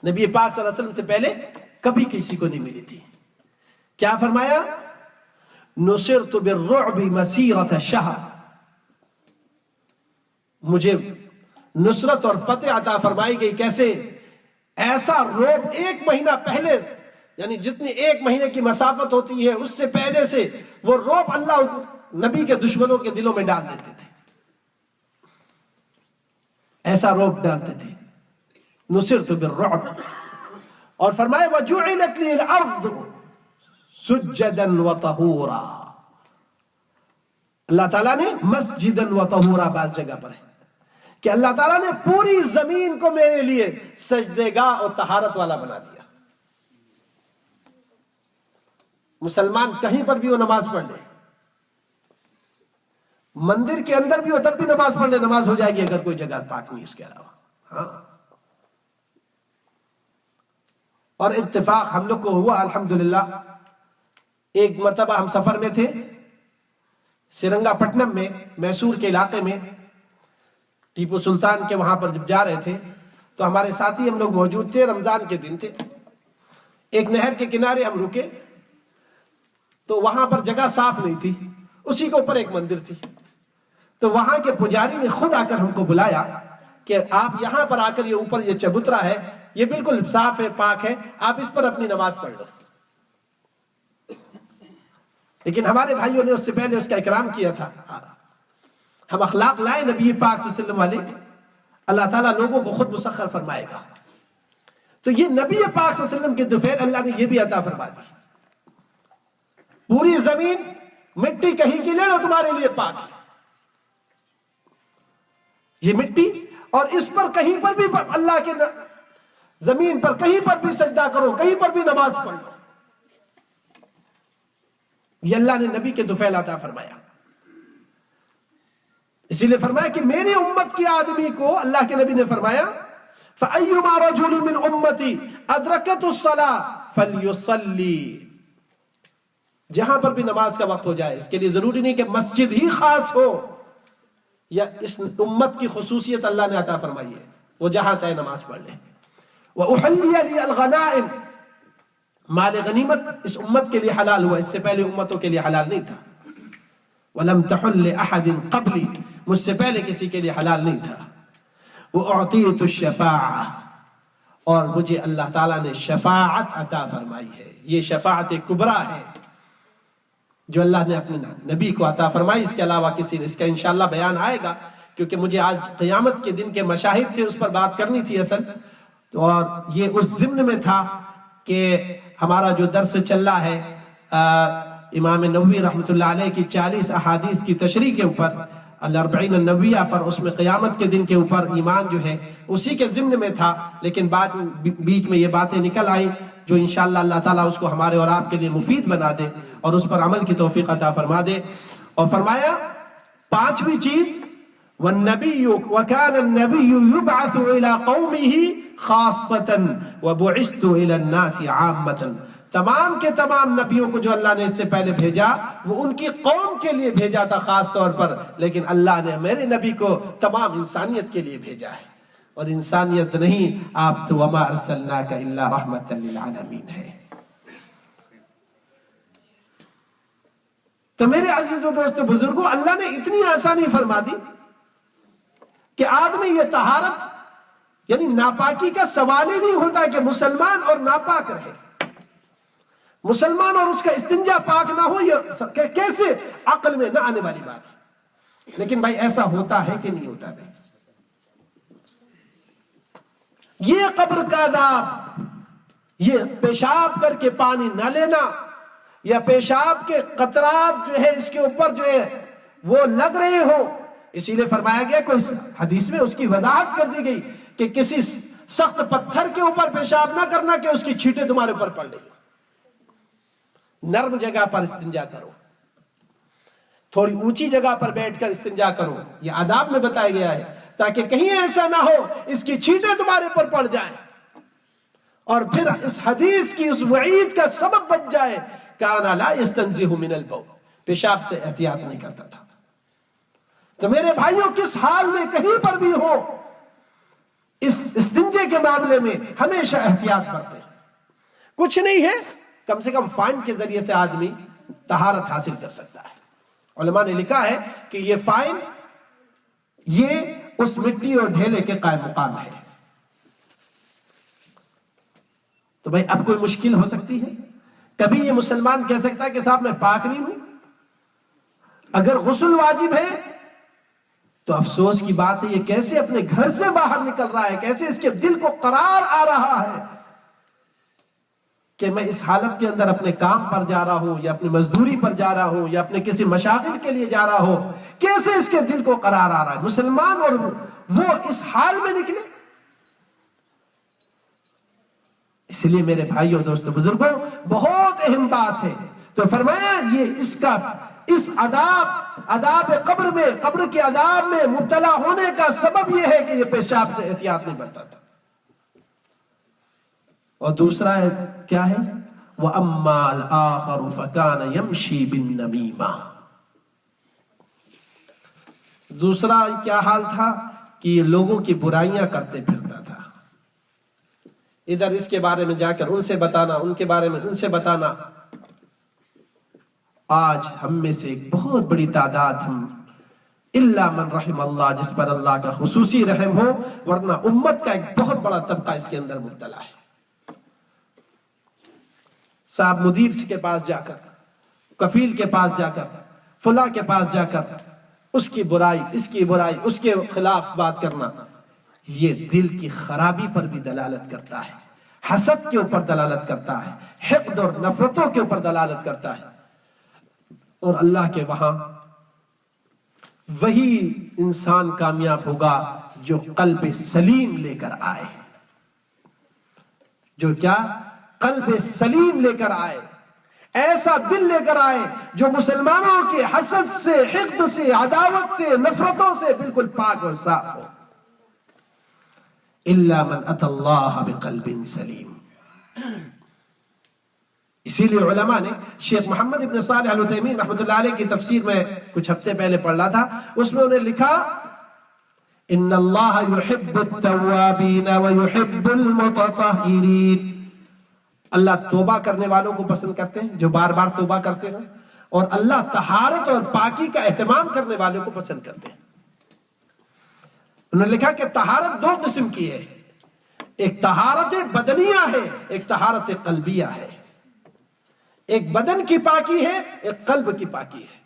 نبی پاک صلی اللہ علیہ وسلم سے پہلے کبھی کسی کو نہیں ملی تھی. کیا فرمایا؟ نصرت بالرعب مسیرۃ شہر. مجھے نصرت اور فتح عطا فرمائی گئی. کیسے؟ ایسا رعب 1 مہینہ پہلے، یعنی جتنی 1 مہینے کی مسافت ہوتی ہے اس سے پہلے سے وہ رعب اللہ نبی کے دشمنوں کے دلوں میں ڈال دیتے تھے. ایسا رعب ڈالتے تھے. نصرت بالرعب. اور فرمائے وَجُعِلَتْ لِي الْأَرْضُ سُجَّدًا وَطَهُورًا. اللہ تعالیٰ نے مسجدًا وطہورا بعض جگہ پر ہے کہ اللہ تعالیٰ نے پوری زمین کو میرے لیے سجدے گاہ اور طہارت والا بنا دیا. مسلمان کہیں پر بھی وہ نماز پڑھ لے، مندر کے اندر بھی ہو تب بھی نماز پڑھ لے، نماز ہو جائے گی اگر کوئی جگہ پاک نہیں اس کے علاوہ. ہاں، اور اتفاق ہم لوگ کو ہوا الحمدللہ. ایک مرتبہ ہم سفر میں تھے سرنگا پٹنم میں، میسور کے علاقے میں، ٹیپو سلطان کے وہاں پر جب جا رہے تھے تو ہمارے ساتھی ہم لوگ موجود تھے، رمضان کے دن تھے، ایک نہر کے کنارے ہم رکے، تو وہاں پر جگہ صاف نہیں تھی، اسی کے اوپر ایک مندر تھی، تو وہاں کے پجاری نے خود آ کر ہم کو بلایا کہ آپ یہاں پر آ کر یہ اوپر یہ چبوترا ہے، یہ بالکل صاف ہے، پاک ہے، آپ اس پر اپنی نماز پڑھ لو۔ لیکن ہمارے بھائیوں نے اس سے پہلے اس کا اکرام کیا تھا، ہم اخلاق لائے نبی پاک صلی اللہ علیہ وسلم والے، اللہ تعالیٰ لوگوں کو خود مسخر فرمائے گا۔ تو یہ نبی پاک صلی اللہ علیہ وسلم کے طفیل اللہ نے یہ بھی عطا فرما دی، پوری زمین مٹی کہیں کی لے لو تمہارے لیے پاک ہے، یہ مٹی، اور اس پر کہیں پر بھی اللہ کے زمین پر کہیں پر بھی سجدہ کرو، کہیں پر بھی نماز پڑھ لو، یہ اللہ نے نبی کے طفیل عطا فرمایا۔ اسی لیے فرمایا کہ میری امت کی آدمی کو، اللہ کے نبی نے فرمایا فَأَيُّمَا رَجُلٌ مِّنْ أُمَّتِي أَدْرَكَتْهُ الصَّلَاةُ فَلْيُصَلِّ، جہاں پر بھی نماز کا وقت ہو جائے، اس کے لیے ضروری نہیں کہ مسجد ہی خاص ہو، یا اس امت کی خصوصیت اللہ نے عطا فرمائی ہے، وہ جہاں چاہے نماز پڑھ لے۔ وَأُحِلِّيَ لِيَ الْغَنَائِمُ، مال غنیمت اس امت کے لیے حلال ہوا، اس سے پہلے امتوں کے لیے حلال نہیں تھا۔ وَلَمْ تَحُلِّ لِأَحَدٍ قَبْلِي، مجھ سے پہلے کسی کے لیے حلال نہیں تھا۔ وَأُعْطِيتُ الشَّفَاعَةَ، اور مجھے اللہ تعالیٰ نے شفاعت عطا فرمائی ہے، یہ شفاعت کبریٰ ہے جو اللہ نے اپنے نبی کو عطا فرمائی، اس کے علاوہ کسی نے، اس کا انشاءاللہ بیان آئے گا، کیونکہ مجھے آج قیامت کے دن کے مشاہد تھے، اس پر بات کرنی تھی اصل، اور یہ اس ضمن میں تھا کہ ہمارا جو درس چل رہا ہے امام نووی رحمۃ اللہ علیہ کی 40 احادیث کی تشریح کے اوپر، الاربعین النوویہ پر، اس میں قیامت کے دن کے اوپر ایمان جو ہے اسی کے ضمن میں تھا، لیکن بیچ میں یہ باتیں نکل آئیں جو انشاءاللہ اللہ تعالیٰ اس کو ہمارے اور آپ کے لیے مفید بنا دے اور اس پر عمل کی توفیق عطا فرما دے۔ اور فرمایا پانچویں چیز، وَالنَّبِيُّ وَكَانَ النَّبِيُّ يُبْعَثُ إِلَىٰ قَوْمِهِ خَاصَّةً وَبُعِثْتُ إِلَى النَّاسِ عَامَّةً، تمام کے تمام نبیوں کو جو اللہ نے اس سے پہلے بھیجا وہ ان کی قوم کے لیے بھیجا تھا خاص طور پر، لیکن اللہ نے میرے نبی کو تمام انسانیت کے لیے بھیجا ہے، اور انسانیت نہیں، آپ تو وَمَا أَرْسَلْنَاكَ إِلَّا رَحْمَةً لِلْعَالَمِينَ ہے۔ تو میرے عزیز و دوستو بزرگوں، اللہ نے اتنی آسانی فرما دی کہ آدمی یہ طہارت یعنی ناپاکی کا سوال ہی نہیں ہوتا کہ مسلمان اور ناپاک رہے، مسلمان اور اس کا استنجا پاک نہ ہو، یہ کیسے عقل میں نہ آنے والی بات ہے، لیکن بھائی ایسا ہوتا ہے کہ نہیں ہوتا بھائی؟ یہ قبر کا عذاب، یہ پیشاب کر کے پانی نہ لینا یا پیشاب کے قطرات جو ہے اس کے اوپر جو ہے وہ لگ رہے ہوں، اسی لیے فرمایا گیا، کوئی حدیث میں اس کی وضاحت کر دی گئی کہ کسی سخت پتھر کے اوپر پیشاب نہ کرنا کہ اس کی چھینٹیں تمہارے اوپر پڑ رہی ہوں، نرم جگہ پر استنجا کرو، تھوڑی اونچی جگہ پر بیٹھ کر استنجا کرو، یہ آداب میں بتایا گیا ہے تاکہ کہیں ایسا نہ ہو اس کی چھینٹیں تمہارے اوپر پڑ جائیں اور پھر اس حدیث کی اس وعید کا سبب بچ جائے، کانا لا یستنزہ من البول، پیشاب سے احتیاط نہیں کرتا تھا۔ تو میرے بھائیوں، کس حال میں کہیں پر بھی ہو، اس استنجے کے معاملے میں ہمیشہ احتیاط برتیں، کچھ نہیں ہے، کم سے کم فائن کے ذریعے سے آدمی طہارت حاصل کر سکتا ہے۔ علماء نے لکھا ہے کہ یہ فائن یہ اس مٹی اور ڈھیلے کے قائم مقام ہے۔ تو بھائی اب کوئی مشکل ہو سکتی ہے؟ کبھی یہ مسلمان کہہ سکتا ہے کہ صاحب میں پاک نہیں ہوں؟ اگر غسل واجب ہے تو افسوس کی بات ہے، یہ کیسے اپنے گھر سے باہر نکل رہا ہے، کیسے اس کے دل کو قرار آ رہا ہے کہ میں اس حالت کے اندر اپنے کام پر جا رہا ہوں یا اپنی مزدوری پر جا رہا ہوں یا اپنے کسی مشاغل کے لیے جا رہا ہوں، کیسے اس کے دل کو قرار آ رہا ہے؟ مسلمان اور وہ اس حال میں نکلے۔ اس لیے میرے بھائیوں دوستو بزرگوں، بہت اہم بات ہے۔ تو فرمایا یہ اس عذاب قبر میں، قبر کے عذاب میں مبتلا ہونے کا سبب یہ ہے کہ یہ پیشاب سے احتیاط نہیں برتا تھا۔ اور دوسرا ہے کیا ہے؟ وَأَمَّا الْآخَرُ فَكَانَ يَمْشِي بِالنَّمِيمَةِ، دوسرا کیا حال تھا کہ یہ لوگوں کی برائیاں کرتے پھرتا تھا، ادھر اس کے بارے میں جا کر ان سے بتانا، ان کے بارے میں ان سے بتانا۔ آج ہم میں سے ایک بہت بڑی تعداد ہم الا من رحم اللہ، جس پر اللہ کا خصوصی رحم ہو، ورنہ امت کا ایک بہت بڑا طبقہ اس کے اندر مبتلا ہے۔ صاحب مدیر کے پاس جا کر، کفیل کے پاس جا کر، فلاں کے پاس جا کر اس کی برائی، اس کی برائی، اس کے خلاف بات کرنا، یہ دل کی خرابی پر بھی دلالت کرتا ہے، حسد کے اوپر دلالت کرتا ہے، حقد اور نفرتوں کے اوپر دلالت کرتا ہے۔ اور اللہ کے وہاں وہی انسان کامیاب ہوگا جو قلب سلیم لے کر آئے، جو کیا؟ قلب سلیم لے کر آئے، ایسا دل لے کر آئے جو مسلمانوں کے حسد سے، حقد سے، عداوت سے، نفرتوں سے بالکل پاک اور صاف ہو۔ الا من اتى اللہ بقلب سلیم۔ اسی لیے علماء نے شیخ محمد ابن صالح العثیمین رحمۃ اللہ علیہ کی تفسیر میں کچھ ہفتے پہلے پڑھ رہا تھا، اس میں انہیں لکھا ان اللہ یحب التوابین ویحب المتطہرین۔ اللہ توبہ کرنے والوں کو پسند کرتے ہیں جو بار بار توبہ کرتے ہیں، اور اللہ طہارت اور پاکی کا اہتمام کرنے والوں کو پسند کرتے ہیں۔ انہوں نے لکھا کہ طہارت دو قسم کی ہے، ایک طہارت بدنیہ ہے، ایک طہارت قلبیہ ہے۔ ایک بدن کی پاکی ہے، ایک قلب کی پاکی ہے۔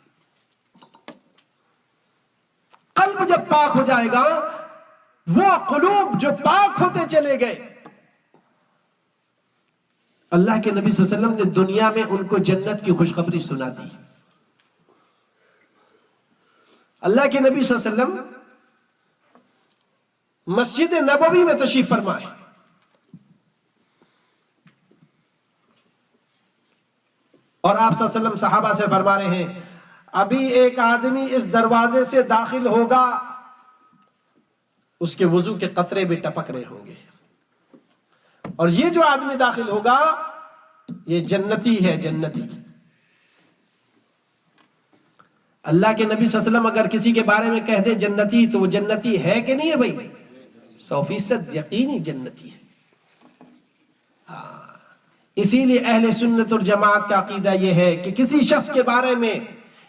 قلب جب پاک ہو جائے گا، وہ قلوب جو پاک ہوتے چلے گئے، اللہ کے نبی صلی اللہ علیہ وسلم نے دنیا میں ان کو جنت کی خوشخبری سنا دی۔ اللہ کے نبی صلی اللہ علیہ وسلم مسجد نبوی میں تشریف فرمائے، اور آپ صلی اللہ علیہ وسلم صحابہ سے فرما رہے ہیں ابھی ایک آدمی اس دروازے سے داخل ہوگا، اس کے وضو کے قطرے بھی ٹپک رہے ہوں گے، اور یہ جو آدمی داخل ہوگا یہ جنتی ہے، جنتی۔ اللہ کے نبی صلی اللہ علیہ وسلم اگر کسی کے بارے میں کہہ دے جنتی تو وہ جنتی ہے کہ نہیں ہے بھائی؟ 100% یقینی جنتی ہے۔ اسی لیے اہل سنت والجماعت کا عقیدہ یہ ہے کہ کسی شخص کے بارے میں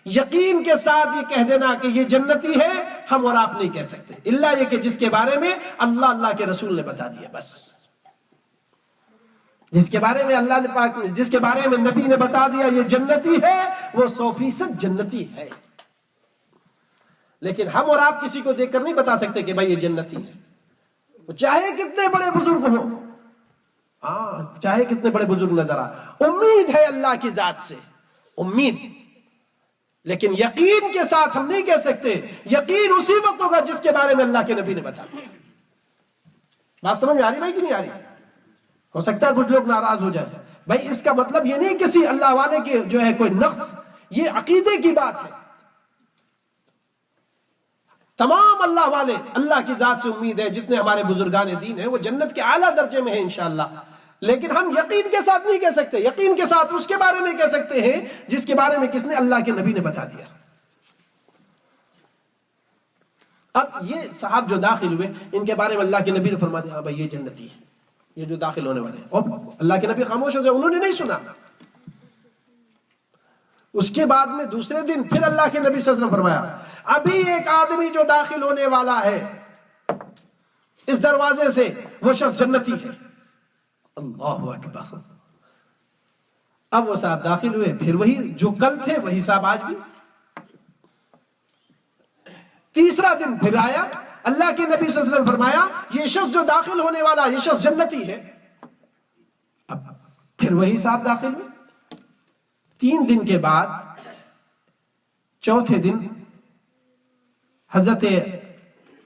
یقین کے ساتھ یہ کہہ دینا کہ یہ جنتی ہے، ہم اور آپ نہیں کہہ سکتے، الا یہ کہ جس کے بارے میں اللہ کے رسول نے بتا دیا، بس جس کے بارے میں اللہ نے پاک، جس کے بارے میں نبی نے بتا دیا یہ جنتی ہے، وہ 100% جنتی ہے۔ لیکن ہم اور آپ کسی کو دیکھ کر نہیں بتا سکتے کہ بھائی یہ جنتی ہے، وہ چاہے کتنے بڑے بزرگ ہوں، چاہے کتنے بڑے بزرگ نظر آئے، امید ہے اللہ کی ذات سے، امید، لیکن یقین کے ساتھ ہم نہیں کہہ سکتے۔ یقین اسی وقت ہوگا جس کے بارے میں اللہ کے نبی نے بتا دیا۔ بات سمجھ میں آ رہی بھائی کہ نہیں آ رہی؟ ہو سکتا ہے کچھ لوگ ناراض ہو جائیں، بھائی اس کا مطلب یہ نہیں کسی اللہ والے کے جو ہے کوئی نقص، یہ عقیدے کی بات ہے۔ تمام اللہ والے، اللہ کی ذات سے امید ہے، جتنے ہمارے بزرگان دین ہیں وہ جنت کے اعلیٰ درجے میں ہیں انشاءاللہ، لیکن ہم یقین کے ساتھ نہیں کہہ سکتے۔ یقین کے ساتھ اس کے بارے میں کہہ سکتے ہیں جس کے بارے میں کس نے؟ اللہ کے نبی نے بتا دیا۔ اب یہ صاحب جو داخل ہوئے، ان کے بارے میں اللہ کے نبی نے فرما دیا ہاں بھائی یہ جنتی ہے، یہ جو داخل ہونے والے ہیں، اور اللہ کے نبی خاموش ہو گئے، انہوں نے نہیں سنا۔ اس کے بعد میں دوسرے دن پھر اللہ کے نبی صلی اللہ علیہ وسلم فرمایا ابھی ایک آدمی جو داخل ہونے والا ہے اس دروازے سے، وہ شخص جنتی ہے۔ اللہ اکبر۔ اب وہ صاحب داخل ہوئے، پھر وہی جو کل تھے وہی صاحب آج بھی۔ تیسرا دن پھر آیا، اللہ کے نبی صلی اللہ علیہ وسلم فرمایا یہ شخص جو داخل ہونے والا یہ شخص جنتی ہے۔ اب پھر وہی صاحب داخل ہوئے۔ 3 دن کے بعد چوتھے دن حضرت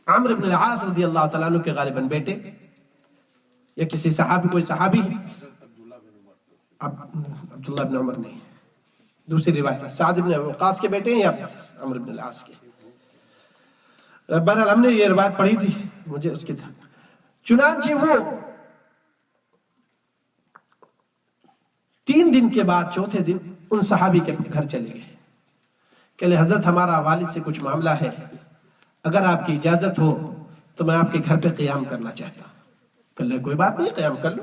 عمرو بن العاص رضی اللہ تعالیٰ عنہ کے غالباً بیٹے یا کسی صحابی، کوئی صحابی، عبداللہ بن عمر نہیں، دوسری روایت ہے سعد بن وقاص کے بیٹے ہیں یا عمرو بن العاص کے، بہرحال ہم نے یہ روایت پڑھی تھی، مجھے اس کی تھا۔ چنانچہ وہ 3 دن کے بعد چوتھے دن ان صحابی کے گھر چلے گئے کہ لے حضرت ہمارا والد سے کچھ معاملہ ہے، اگر آپ کی اجازت ہو تو میں آپ کے گھر پہ قیام کرنا چاہتا ہوں۔ کہ لے کوئی بات نہیں، قیام کر لو۔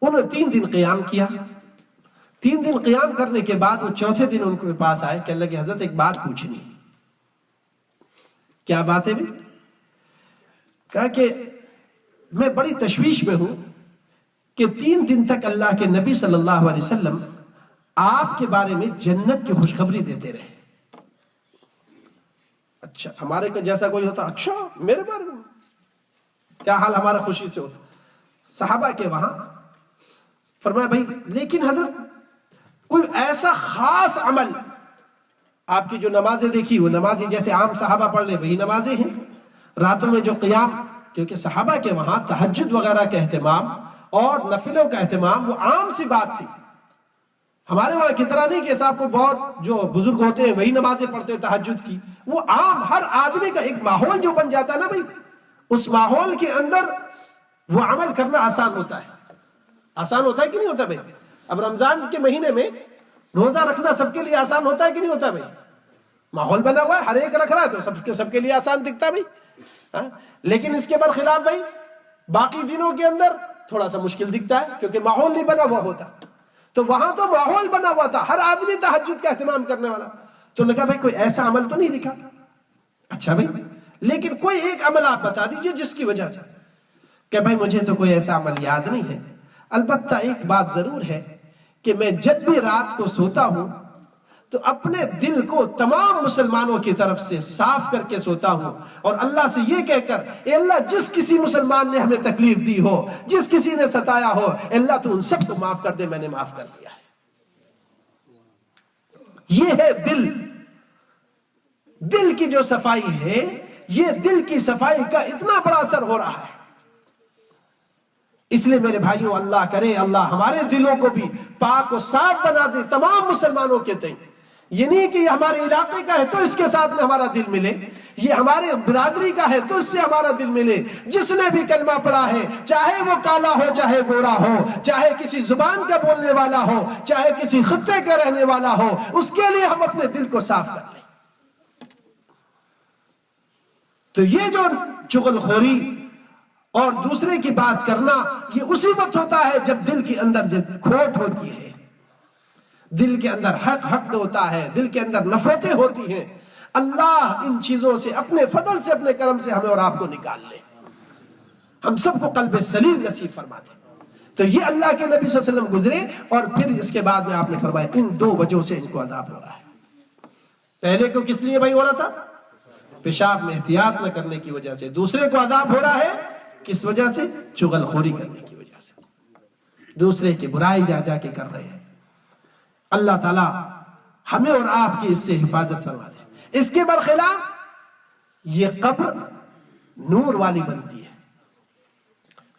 انہوں نے 3 دن قیام کیا. 3 دن قیام کرنے کے بعد وہ چوتھے دن ان کے پاس آئے، کہنے لگے حضرت ایک بات پوچھنی ہے. کیا بات ہے بھی؟ کہا کہ میں بڑی تشویش میں ہوں کہ 3 دن تک اللہ کے نبی صلی اللہ علیہ وسلم آپ کے بارے میں جنت کی خوشخبری دیتے رہے. اچھا ہمارے کو جیسا کوئی ہوتا، اچھا میرے بارے میں کیا حال ہمارا خوشی سے ہوتا. صحابہ کے وہاں فرمایا بھائی لیکن حضرت کوئی ایسا خاص عمل، آپ کی جو نمازیں دیکھی وہ نمازیں جیسے عام صحابہ پڑھ لے وہی نمازیں ہیں، راتوں میں جو قیام، کیونکہ صحابہ کے وہاں تہجد وغیرہ کا اہتمام اور نفلوں کا اہتمام وہ عام سی بات تھی. ہمارے وہاں کتنا نہیں کہ صاحب کو بہت جو بزرگ ہوتے ہیں وہی نمازیں پڑھتے ہیں تہجد کی، وہ عام ہر آدمی کا ایک ماحول جو بن جاتا ہے نا بھائی، اس ماحول کے اندر وہ عمل کرنا آسان ہوتا ہے. آسان ہوتا ہے کہ نہیں ہوتا بھائی؟ اب رمضان کے مہینے میں روزہ رکھنا سب کے لیے آسان ہوتا ہے کہ نہیں ہوتا بھائی؟ ماحول بنا ہوا ہے، ہر ایک رکھ رہا ہے تو سب کے لیے آسان دکھتا ہے بھائی. لیکن اس کے برخلاف بھائی باقی دنوں کے اندر تھوڑا سا مشکل دکھتا ہے کیونکہ ماحول نہیں بنا ہوا ہوتا. تو وہاں تو ماحول بنا ہوا تھا، ہر آدمی تہجد کا اہتمام کرنے والا. تو نے کہا بھائی کوئی ایسا عمل تو نہیں دکھا. اچھا بھائی لیکن کوئی ایک عمل آپ بتا دیجئے جس کی وجہ سے. کہ بھائی مجھے تو کوئی ایسا عمل یاد نہیں ہے، البتہ ایک بات ضرور ہے کہ میں جب بھی رات کو سوتا ہوں تو اپنے دل کو تمام مسلمانوں کی طرف سے صاف کر کے سوتا ہوں اور اللہ سے یہ کہہ کر اے اللہ جس کسی مسلمان نے ہمیں تکلیف دی ہو، جس کسی نے ستایا ہو، اے اللہ تو ان سب کو معاف کر دے، میں نے معاف کر دیا ہے. یہ ہے دل کی جو صفائی ہے، یہ دل کی صفائی کا اتنا بڑا اثر ہو رہا ہے. اس لیے میرے بھائیوں اللہ کرے اللہ ہمارے دلوں کو بھی پاک و صاف بنا دے تمام مسلمانوں کے تئیں. یہ نہیں کہ یہ ہمارے علاقے کا ہے تو اس کے ساتھ میں ہمارا دل ملے، یہ ہمارے برادری کا ہے تو اس سے ہمارا دل ملے. جس نے بھی کلمہ پڑھا ہے چاہے وہ کالا ہو چاہے گورا ہو، چاہے کسی زبان کا بولنے والا ہو چاہے کسی خطے کا رہنے والا ہو، اس کے لیے ہم اپنے دل کو صاف کر لیں. تو یہ جو چغل خوری اور دوسرے کی بات کرنا یہ اسی وقت ہوتا ہے جب دل کے اندر کھوٹ ہوتی ہے، دل کے اندر حق ہوتا ہے، دل کے اندر نفرتیں ہوتی ہیں. اللہ ان چیزوں سے اپنے فضل سے اپنے کرم سے ہمیں اور آپ کو نکال لے، ہم سب کو قلب سلیم نصیب فرما دے. تو یہ اللہ کے نبی صلی اللہ علیہ وسلم گزرے اور پھر اس کے بعد میں آپ نے فرمایا ان 2 وجہوں سے ان کو عذاب ہو رہا ہے. پہلے کو کس لیے بھائی ہو رہا تھا؟ پیشاب میں احتیاط نہ کرنے کی وجہ سے. دوسرے کو عذاب ہو رہا ہے کس وجہ سے؟ چغل خوری کرنے کی وجہ سے، دوسرے کی برائی جا جا کے کر رہے ہیں. اللہ تعالی ہمیں اور آپ کی اس سے حفاظت فرما دے. اس کے برخلاف یہ قبر نور والی بنتی ہے.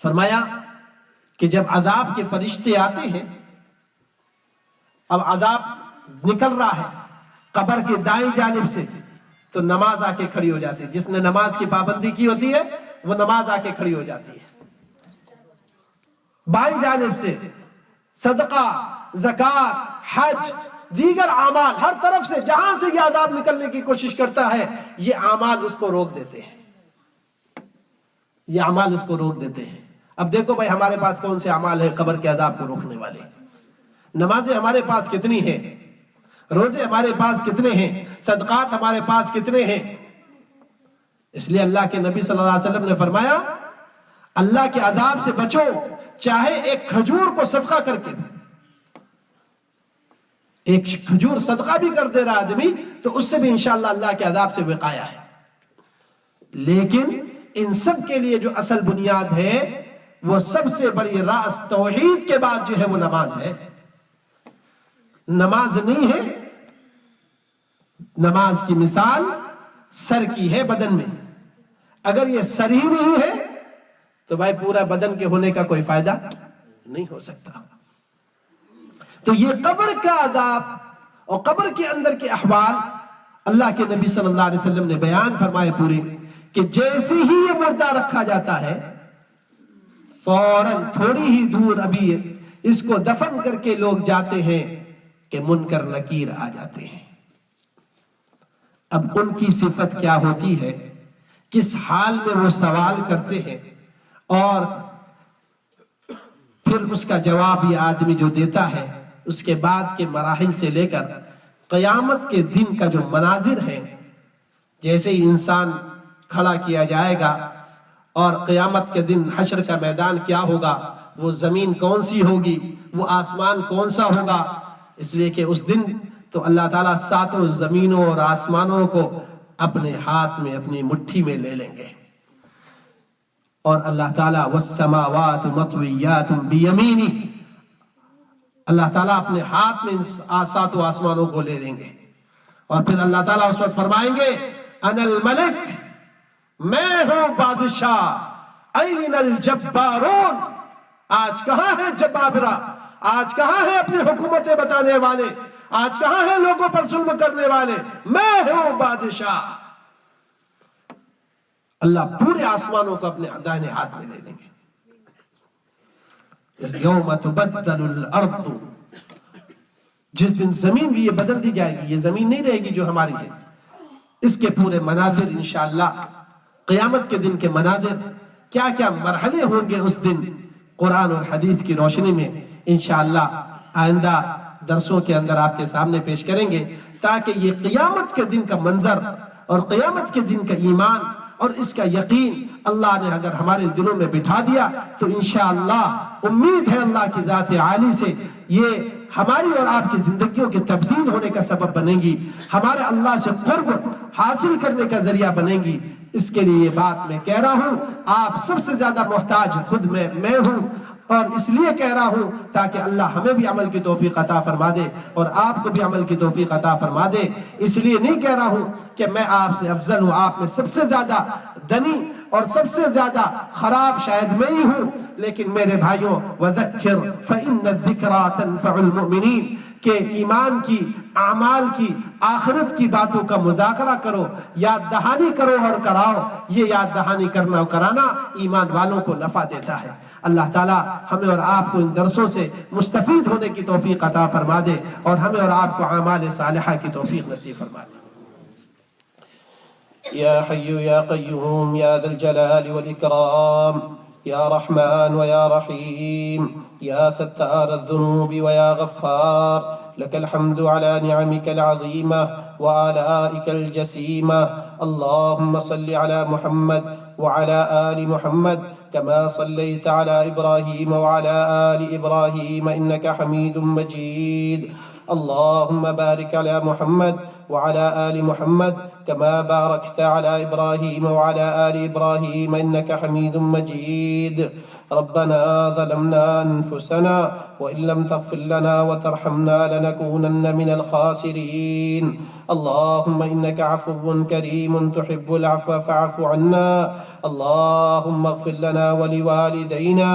فرمایا کہ جب عذاب کے فرشتے آتے ہیں، اب عذاب نکل رہا ہے قبر کے دائیں جانب سے، تو نماز آ کے کھڑی ہو جاتی ہے. جس نے نماز کی پابندی کی ہوتی ہے وہ نماز آ کے کھڑی ہو جاتی ہے. بائیں جانب سے صدقہ، زکوٰۃ، حج، دیگر اعمال، ہر طرف سے جہاں سے یہ عذاب نکلنے کی کوشش کرتا ہے یہ اعمال اس کو روک دیتے ہیں، یہ اعمال اس کو روک دیتے ہیں. اب دیکھو بھائی ہمارے پاس کون سے اعمال ہیں قبر کے عذاب کو روکنے والے؟ نمازیں ہمارے پاس کتنی ہیں، روزے ہمارے پاس کتنے ہیں، صدقات ہمارے پاس کتنے ہیں. اس لیے اللہ کے نبی صلی اللہ علیہ وسلم نے فرمایا اللہ کے عذاب سے بچو، چاہے ایک کھجور کو صدقہ کر کے، ایک کھجور صدقہ بھی کر دے رہا آدمی تو اس سے بھی انشاءاللہ اللہ کے عذاب سے وقایا ہے. لیکن ان سب کے لیے جو اصل بنیاد ہے وہ سب سے بڑی راس توحید کے بعد جو ہے وہ نماز ہے. نماز نہیں ہے، نماز کی مثال سر کی ہے بدن میں. اگر یہ سر ہی نہیں ہے تو بھائی پورا بدن کے ہونے کا کوئی فائدہ نہیں ہو سکتا. تو یہ قبر کا عذاب اور قبر کے اندر کے احوال اللہ کے نبی صلی اللہ علیہ وسلم نے بیان فرمائے پورے، کہ جیسے ہی یہ مردہ رکھا جاتا ہے فوراً تھوڑی ہی دور ابھی اس کو دفن کر کے لوگ جاتے ہیں کہ منکر نکیر آ جاتے ہیں. اب ان کی صفت کیا ہوتی ہے، کس حال میں وہ سوال کرتے ہیں، اور پھر اس کا جواب یہ آدمی جو دیتا ہے اس کے بعد کے مراحل سے لے کر قیامت کے دن کا جو مناظر ہے، جیسے ہی انسان کھڑا کیا جائے گا اور قیامت کے دن حشر کا میدان کیا ہوگا، وہ زمین کون سی ہوگی، وہ آسمان کون سا ہوگا، اس لیے کہ اس دن تو اللہ تعالیٰ ساتوں زمینوں اور آسمانوں کو اپنے ہاتھ میں اپنی مٹھی میں لے لیں گے، اور اللہ تعالیٰ والسماوات مطویات بیمینہ، اللہ تعالیٰ اپنے ہاتھ میں ان ساتوں آسمانوں کو لے لیں گے، اور پھر اللہ تعالیٰ اس وقت فرمائیں گے انا الملک، میں ہوں بادشاہ، این الجبارون، آج کہاں ہے جبابرہ، آج کہاں ہے اپنی حکومتیں بتانے والے، آج کہاں ہے لوگوں پر ظلم کرنے والے، میں ہوں بادشاہ۔ اللہ پورے آسمانوں کو اپنے دائیں ہاتھ میں لے لیں گے۔ یوم تبدل الارض، جس دن زمین بھی یہ بدل دی جائے گی، یہ زمین نہیں رہے گی جو ہماری ہے۔ اس کے پورے مناظر انشاءاللہ، قیامت کے دن کے مناظر کیا کیا مرحلے ہوں گے اس دن، قرآن اور حدیث کی روشنی میں انشاءاللہ آئندہ درسوں کے اندر آپ کے سامنے پیش کریں گے، تاکہ یہ قیامت کے دن کا منظر اور قیامت کے دن کا ایمان اور اس کا یقین اللہ نے اگر ہمارے دلوں میں بٹھا دیا تو انشاءاللہ امید ہے اللہ کی ذات عالی سے یہ ہماری اور آپ کی زندگیوں کے تبدیل ہونے کا سبب بنیں گی، ہمارے اللہ سے قرب حاصل کرنے کا ذریعہ بنیں گی۔ اس کے لیے یہ بات میں کہہ رہا ہوں، آپ سب سے زیادہ محتاج خود میں ہوں، اور اس لیے کہہ رہا ہوں تاکہ اللہ ہمیں بھی عمل کی توفیق عطا فرما دے اور آپ کو بھی عمل کی توفیق عطا فرما دے۔ اس لیے نہیں کہہ رہا ہوں کہ میں آپ سے افضل ہوں، آپ میں سب سے زیادہ دنی اور سب سے زیادہ خراب شاید میں ہی ہوں، لیکن میرے بھائیوں وَذَكِّرْ فَإِنَّ الذِّكْرَىٰ تَنفَعُ الْمُؤْمِنِينَ، کہ ایمان کی، اعمال کی، آخرت کی باتوں کا مذاکرہ کرو، یاد دہانی کرو اور کراؤ۔ یہ یاد دہانی کرنا اور کرانا ایمان والوں کو نفع دیتا ہے۔ اللہ تعالیٰ ہمیں اور آپ کو ان درسوں سے مستفید ہونے کی توفیق عطا فرما دے اور ہمیں اور آپ کو اعمال صالحہ کی توفیق نصیب فرما دے۔ یا حی یا قیوم یا ذا الجلال والاکرام، یا رحمن ویا رحیم، یا ستار الذنوب ویا غفار، لك الحمد على نعمك العظيمة وآلائك الجسيمة، اللهم صل على محمد وعلى آل محمد كما صليت على إبراهيم وعلى آل إبراهيم إنك حميد مجيد، اللهم بارك على محمد وعلى آل محمد كما باركت على إبراهيم وعلى آل إبراهيم إنك حميد مجيد، ربنا ظلمنا أنفسنا وإن لم تغفر لنا وترحمنا لنكونن من الخاسرين، اللهم إنك عفو كريم تحب العفو فاعف عنا، اللهم اغفر لنا ولوالدينا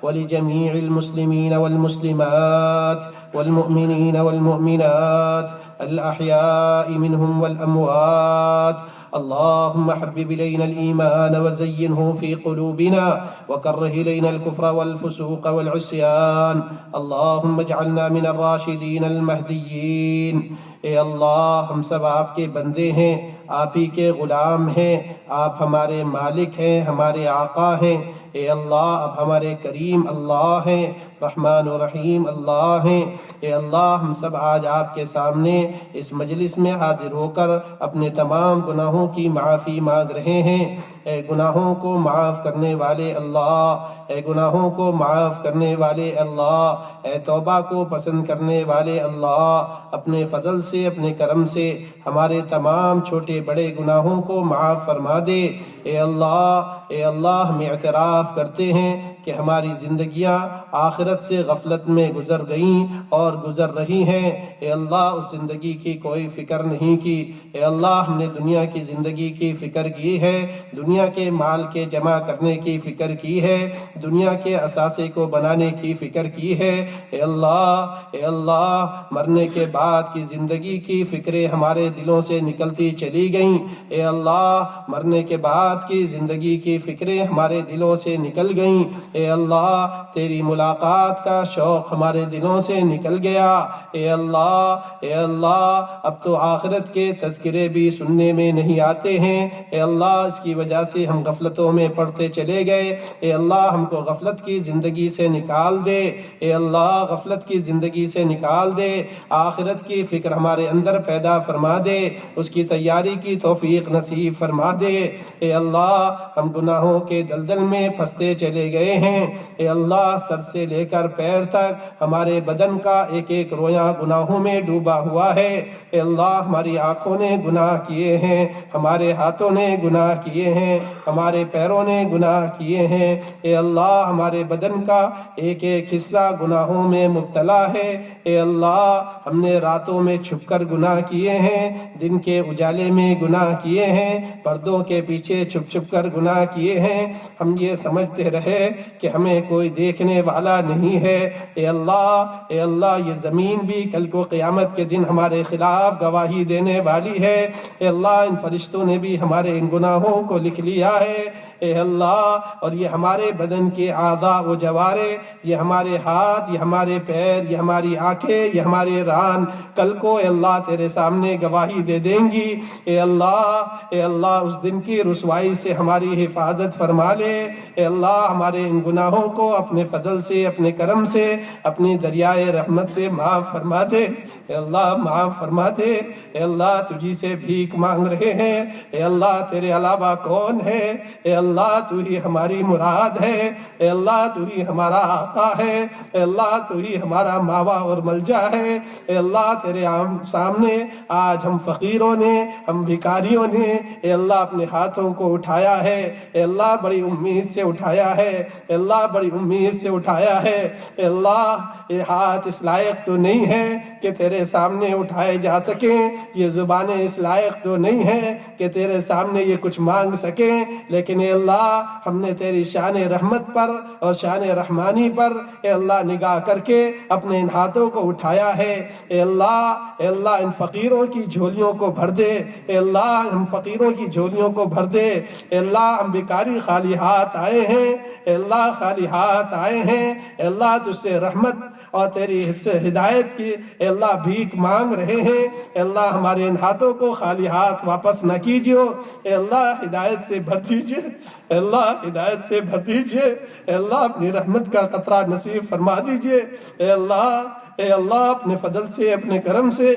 ولجميع المسلمين والمسلمات والمؤمنين والمؤمنات الأحياء منهم والأموات، اللهم حبب إلينا الإيمان وزينه في قلوبنا وكره إلينا الكفر والفسوق والعصيان، اللهم اجعلنا من الراشدين المهديين۔ اے اللہ، ہم سب آپ کے بندے ہیں، آپ ہی کے غلام ہیں، آپ ہمارے مالک ہیں، ہمارے آقا ہیں، اے اللہ آپ ہمارے کریم اللہ ہیں، رحمان و رحیم اللہ ہیں، اے اللہ ہم سب آج آپ کے سامنے اس مجلس میں حاضر ہو کر اپنے تمام گناہوں کی معافی مانگ رہے ہیں۔ اے گناہوں کو معاف کرنے والے اللہ، اے گناہوں کو معاف کرنے والے اللہ، اے توبہ کو پسند کرنے والے اللہ، اپنے فضل سے، اپنے کرم سے ہمارے تمام چھوٹے بڑے گناہوں کو معاف فرما دے۔ اے اللہ ہم اعتراف کرتے ہیں کہ ہماری زندگیاں آخرت سے غفلت میں گزر گئیں اور گزر رہی ہیں، اے اللہ اس زندگی کی کوئی فکر نہیں کی، اے اللہ ہم نے دنیا کی زندگی کی فکر کی ہے، دنیا کے مال کے جمع کرنے کی فکر کی ہے، دنیا کے اثاثے کو بنانے کی فکر کی ہے، اے اللہ مرنے کے بعد کی زندگی کی فکریں ہمارے دلوں سے نکلتی چلی گئیں، اے اللہ مرنے کے بعد کی زندگی کی فکریں ہمارے دلوں سے سے نکل گئیں۔ اے اللہ تیری ملاقات کا شوق ہمارے دلوں سے نکل گیا۔ اے اللہ اب تو آخرت کے تذکرے بھی سننے میں نہیں آتے ہیں۔ اے اللہ اس کی وجہ سے ہم غفلتوں میں پڑتے چلے گئے۔ اے اللہ ہم کو غفلت کی زندگی سے نکال دے۔ اے اللہ غفلت کی زندگی سے نکال دے، آخرت کی فکر ہمارے اندر پیدا فرما دے، اس کی تیاری کی توفیق نصیب فرما دے۔ اے اللہ ہم گناہوں کے دلدل میں پھنستے چلے گئے ہیں۔ اے اللہ سر سے لے کر پیر تک ہمارے بدن کا ایک ایک رویہ گناہوں میں ڈوبا ہوا ہے۔ اے اللہ ہماری آنکھوں نے گناہ کیے ہیں، ہمارے ہاتھوں نے گناہ کیے ہیں، ہمارے پیروں نے گناہ کیے ہیں۔ اے اللہ ہمارے بدن کا ایک ایک حصہ گناہوں میں مبتلا ہے۔ اے اللہ ہم نے راتوں میں چھپ کر گناہ کیے ہیں، دن کے اجالے میں گناہ کیے ہیں، پردوں کے پیچھے چھپ چھپ کر گناہ کیے ہیں۔ ہم یہ سمجھتے رہے کہ ہمیں کوئی دیکھنے والا نہیں ہے۔ اے اللہ یہ زمین بھی کل کو قیامت کے دن ہمارے خلاف گواہی دینے والی ہے۔ اے اللہ ان فرشتوں نے بھی ہمارے ان گناہوں کو لکھ لیا ہے۔ اے اللہ اور یہ ہمارے بدن کے اعضاء و جوارے، یہ ہمارے ہاتھ، یہ ہمارے پیر، یہ ہماری آنکھیں، یہ ہمارے ران کل کو اے اللہ تیرے سامنے گواہی دے دیں گی۔ اے اللہ اس دن کی رسوائی سے ہماری حفاظت فرما لے۔ اے اللہ ہمارے ان گناہوں کو اپنے فضل سے، اپنے کرم سے، اپنی دریائے رحمت سے معاف فرما دے۔ اے اللہ معاف فرما دے۔ اے اللہ تجھی سے بھیک مانگ رہے ہیں۔ اے اللہ تیرے علاوہ کون ہے؟ اے اللہ تو ہی ہماری مراد ہے۔ اے اللہ تو ہی ہمارا آقا ہے۔ اے اللہ تو ہی ہمارا ماوا اور ملجا ہے۔ اے اللہ تیرے سامنے آج ہم فقیروں نے، ہم بھکاریوں نے اے اللہ اپنے ہاتھوں کو اٹھایا ہے۔ اے اللہ بڑی امید سے اٹھایا ہے۔ اے اللہ بڑی امید سے اٹھایا ہے۔ اے اللہ یہ ہاتھ اس لائق تو نہیں ہے کہ تیرے سامنے اٹھائے جا سکیں، یہ زبانیں اس لائق تو نہیں ہیں کہ تیرے سامنے یہ کچھ مانگ سکیں، لیکن اے اللہ ہم نے تیری شان رحمت پر اور شان رحمانی پر اے اللہ نگاہ کر کے اپنے ان ہاتھوں کو اٹھایا ہے۔ اے اللہ ان فقیروں کی جھولیوں کو بھر دے۔ اے اللہ ہم فقیروں کی جھولیوں کو بھر دے۔ اے اللہ ہم بیکاری خالی ہاتھ آئے ہیں۔ اے اللہ خالی ہاتھ آئے ہیں۔ اے اللہ تجھ سے رحمت اور تیری سے ہدایت کی اے اللہ بھیک مانگ رہے ہیں۔ اے اللہ ہمارے ان ہاتھوں کو خالی ہاتھ واپس نہ کیجیے۔ اے اللہ ہدایت سے بھر دیجیے۔ اے اللہ ہدایت سے بھر دیجیے۔ اے اللہ اپنی رحمت کا قطرہ نصیب فرما دیجیے۔ اے اللہ اپنے فضل سے، اپنے کرم سے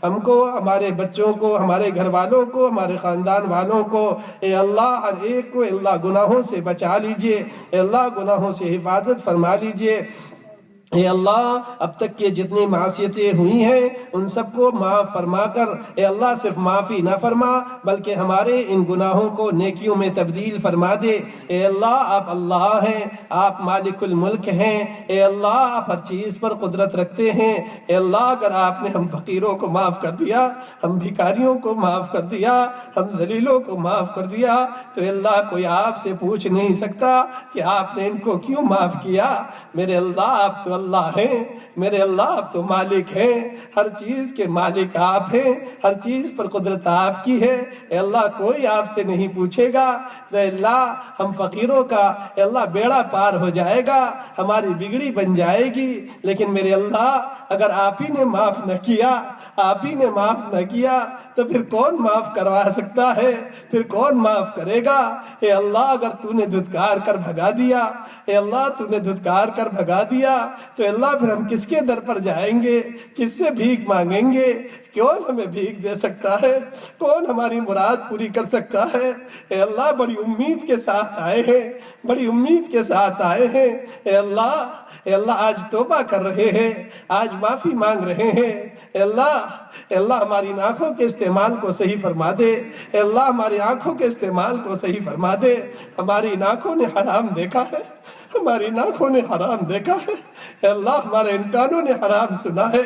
ہم کو، ہمارے بچوں کو، ہمارے گھر والوں کو، ہمارے خاندان والوں کو اے اللہ ہر ایک کو اے اللہ گناہوں سے بچا لیجیے۔ اے اللہ گناہوں سے حفاظت فرما لیجیے۔ اے اللہ اب تک کے جتنی معصیتیں ہوئی ہیں ان سب کو معاف فرما کر اے اللہ صرف معافی نہ فرما بلکہ ہمارے ان گناہوں کو نیکیوں میں تبدیل فرما دے۔ اے اللہ آپ اللہ ہیں، آپ مالک الملک ہیں۔ اے اللہ آپ ہر چیز پر قدرت رکھتے ہیں۔ اے اللہ اگر آپ نے ہم فقیروں کو معاف کر دیا، ہم بھکاریوں کو معاف کر دیا، ہم ذلیلوں کو معاف کر دیا تو اے اللہ کوئی آپ سے پوچھ نہیں سکتا کہ آپ نے ان کو کیوں معاف کیا۔ میرے اللہ آپ تو اللہ ہیں، میرے اللہ آپ تو مالک ہیں، ہر چیز کے مالک آپ ہیں، ہر چیز پر قدرت آپ کی ہے۔ اے اللہ کوئی آپ سے نہیں پوچھے گا تو اے اللہ ہم فقیروں کا اے اللہ بیڑا پار ہو جائے گا، ہماری بگڑی بن جائے گی۔ لیکن میرے اللہ اگر آپ ہی نے معاف نہ کیا، آپ ہی نے معاف نہ کیا تو پھر کون معاف کروا سکتا ہے؟ پھر کون معاف کرے گا؟ اے اللہ اگر تو نے دھتکار کر بھگا دیا، اے اللہ تو نے دھتکار کر بھگا دیا تو اے اللہ پھر ہم کس کے در پر جائیں گے؟ کس سے بھیک مانگیں گے؟ کون ہمیں بھیک دے سکتا ہے؟ کون ہماری مراد پوری کر سکتا ہے؟ اے اللہ بڑی امید کے ساتھ آئے ہیں، بڑی امید کے ساتھ آئے ہیں۔ اے اللہ آج توبہ کر رہے ہیں، آج معافی مانگ رہے ہیں۔ اے اللہ ہماری آنکھوں کے استعمال کو صحیح فرما دے۔ اے اللہ ہماری آنکھوں کے استعمال کو صحیح فرما دے۔ ہماری آنکھوں نے حرام دیکھا ہے، ہماری آنکھوں نے حرام دیکھا ہے۔ اے اللہ ہمارے ان کانوں نے حرام سنا ہے۔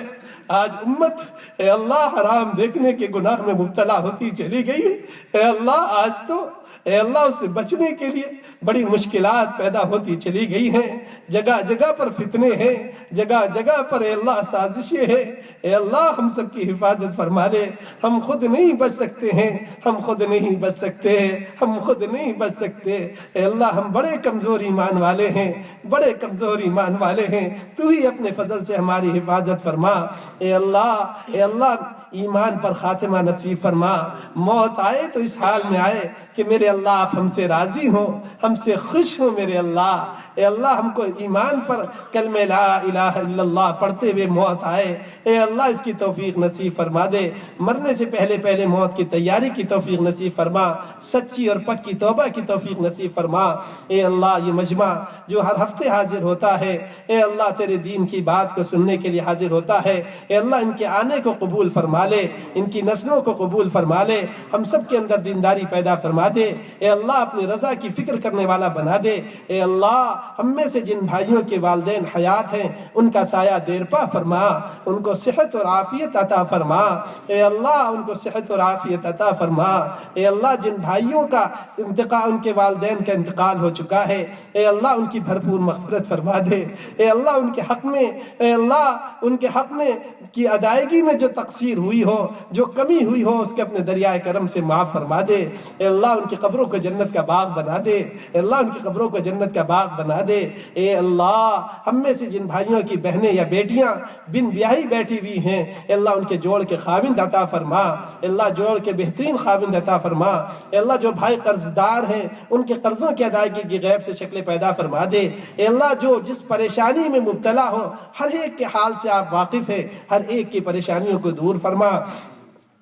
آج امت اے اللہ حرام دیکھنے کے گناہ میں مبتلا ہوتی چلی گئی۔ اے اللہ آج تو اے اللہ اس سے بچنے کے لیے بڑی مشکلات پیدا ہوتی چلی گئی ہیں، جگہ جگہ پر فتنے ہیں، جگہ جگہ پر اے اللہ سازشیں ہیں۔ اے اللہ ہم سب کی حفاظت فرما لے، ہم خود نہیں بچ سکتے ہیں، ہم خود نہیں بچ سکتے، ہم خود نہیں بچ سکتے۔ اے اللہ ہم بڑے کمزور ایمان والے ہیں، بڑے کمزور ایمان والے ہیں، تو ہی اپنے فضل سے ہماری حفاظت فرما۔ اے اللہ ایمان پر خاتمہ نصیب فرما، موت آئے تو اس حال میں آئے کہ میرے اللہ آپ ہم سے راضی ہوں، ہم سے خوش ہوں میرے اللہ۔ اے اللہ ہم کو ایمان پر کلمہ لا الہ الا اللہ پڑھتے ہوئے موت آئے، اے اللہ اس کی توفیق نصیب فرما دے، مرنے سے پہلے پہلے موت کی تیاری کی توفیق نصیب فرما، سچی اور پکی توبہ کی توفیق نصیب فرما۔ اے اللہ یہ مجمع جو ہر ہفتے حاضر ہوتا ہے، اے اللہ تیرے دین کی بات کو سننے کے لیے حاضر ہوتا ہے، اے اللہ ان کے آنے کو قبول فرما لے، ان کی نسلوں کو قبول فرما لے، ہم سب کے اندر دینداری پیدا فرما دے، اے اللہ اپنی رضا کی فکر کرنے والا بنا دے۔ اے اللہ ہم میں سے جن بھائیوں کے والدین حیات ہیں ان کا سایہ دیر پا فرما، ان کو صحت اور عافیت عطا فرما، اے اللہ ان کو صحت اور عافیت عطا فرما۔ اے اللہ جن بھائیوں کا انتقال، ان کے والدین کا انتقال ہو چکا ہے، اے اللہ ان کی بھرپور مغفرت فرما دے، اے اللہ ان کے حق میں، اے اللہ ان کے حق میں کی ادائیگی میں جو تقصیر ہوئی ہو، جو کمی ہوئی ہو، اس کے اپنے دریائے کرم سے معاف فرما دے۔ اے اللہ ان کی قبروں کو جنت کا باغ بنا دے، اے اللہ ان کی قبروں کو جنت کا باغ بنا دے۔ اے اللہ ہم میں سے جن بھائیوں کی بہنیں یا بیٹیاں بن بیاہی بیٹھی ہوئی ہیں، اے اللہ ان کے جوڑ کے خاوند عطا فرما، اے اللہ جوڑ کے بہترین خاوند عطا فرما۔ اے اللہ جو بھائی قرض دار ہیں ان کے قرضوں کی ادائیگی کی غیب سے شکل پیدا فرما دے۔ اے اللہ جو جس پریشانی میں مبتلا ہو، ہر ایک کے حال سے آپ واقف ہیں، ہر ایک کی پریشانیوں کو دور فرما۔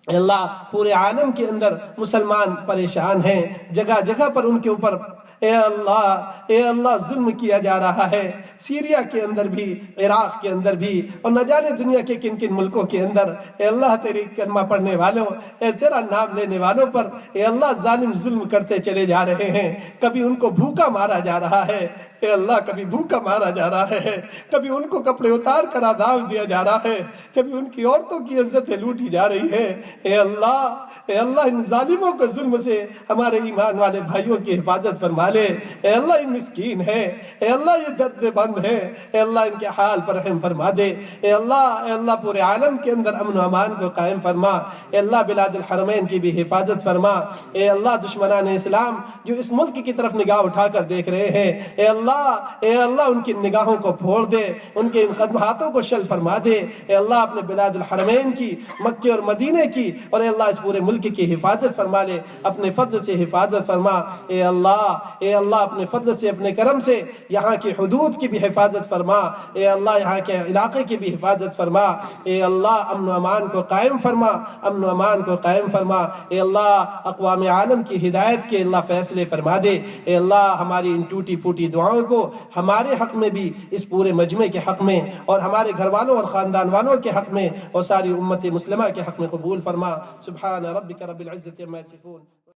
اے اللہ پورے عالم کے اندر مسلمان پریشان ہیں، جگہ جگہ پر ان کے اوپر اے اللہ ظلم کیا جا رہا ہے، سیریا کے اندر بھی، عراق کے اندر بھی، اور نہ جانے دنیا کے کن کن ملکوں کے اندر۔ اے اللہ تیری کلمہ پڑھنے والوں، اے تیرا نام لینے والوں پر اے اللہ ظالم ظلم کرتے چلے جا رہے ہیں، کبھی ان کو بھوکا مارا جا رہا ہے، اے اللہ کبھی بھوکا مارا جا رہا ہے، کبھی ان کو کپڑے اتار کر عذاب دیا جا رہا ہے، کبھی ان کی عورتوں کی عزتیں لوٹی جا رہی ہیں۔ اے اللہ ان ظالموں کے ظلم سے ہمارے ایمان والے بھائیوں کی حفاظت فرما لے۔ اے اللہ یہ مسکین ہے، اے اللہ یہ درد بند ہے، اے اللہ ان کے حال پر رحم فرما دے۔ اے اللہ پورے عالم کے اندر امن و امان کو قائم فرما۔ اے اللہ بلاد الحرمین کی بھی حفاظت فرما۔ اے اللہ دشمنان اسلام جو اس ملک کی طرف نگاہ اٹھا کر دیکھ رہے ہیں، اے اللہ ان کی نگاہوں کو پھوڑ دے، ان کے ان خدماتوں کو شل فرما دے۔ اے اللہ اپنے بلاد الحرمین کی، مکے اور مدینے کی، اور اے اللہ اس پورے ملک کی حفاظت فرما لے، اپنے فضل سے حفاظت فرما۔ اے اللہ اپنے فضل سے، اپنے کرم سے یہاں کی حدود کی بھی حفاظت فرما۔ اے اللہ یہاں کے علاقے کی بھی حفاظت فرما۔ اے اللہ امن و امان کو قائم فرما، امن و امان کو قائم فرما۔ اے اللہ اقوام عالم کی ہدایت کے اللہ فیصلے فرما دے۔ اے اللہ ہماری ان ٹوٹی پھوٹی دعاؤں کو ہمارے حق میں بھی، اس پورے مجمع کے حق میں، اور ہمارے گھر والوں اور خاندان والوں کے حق میں، اور ساری امت مسلمہ کے حق میں قبول فرما۔ سبحان ربک رب العزت عما یصفون۔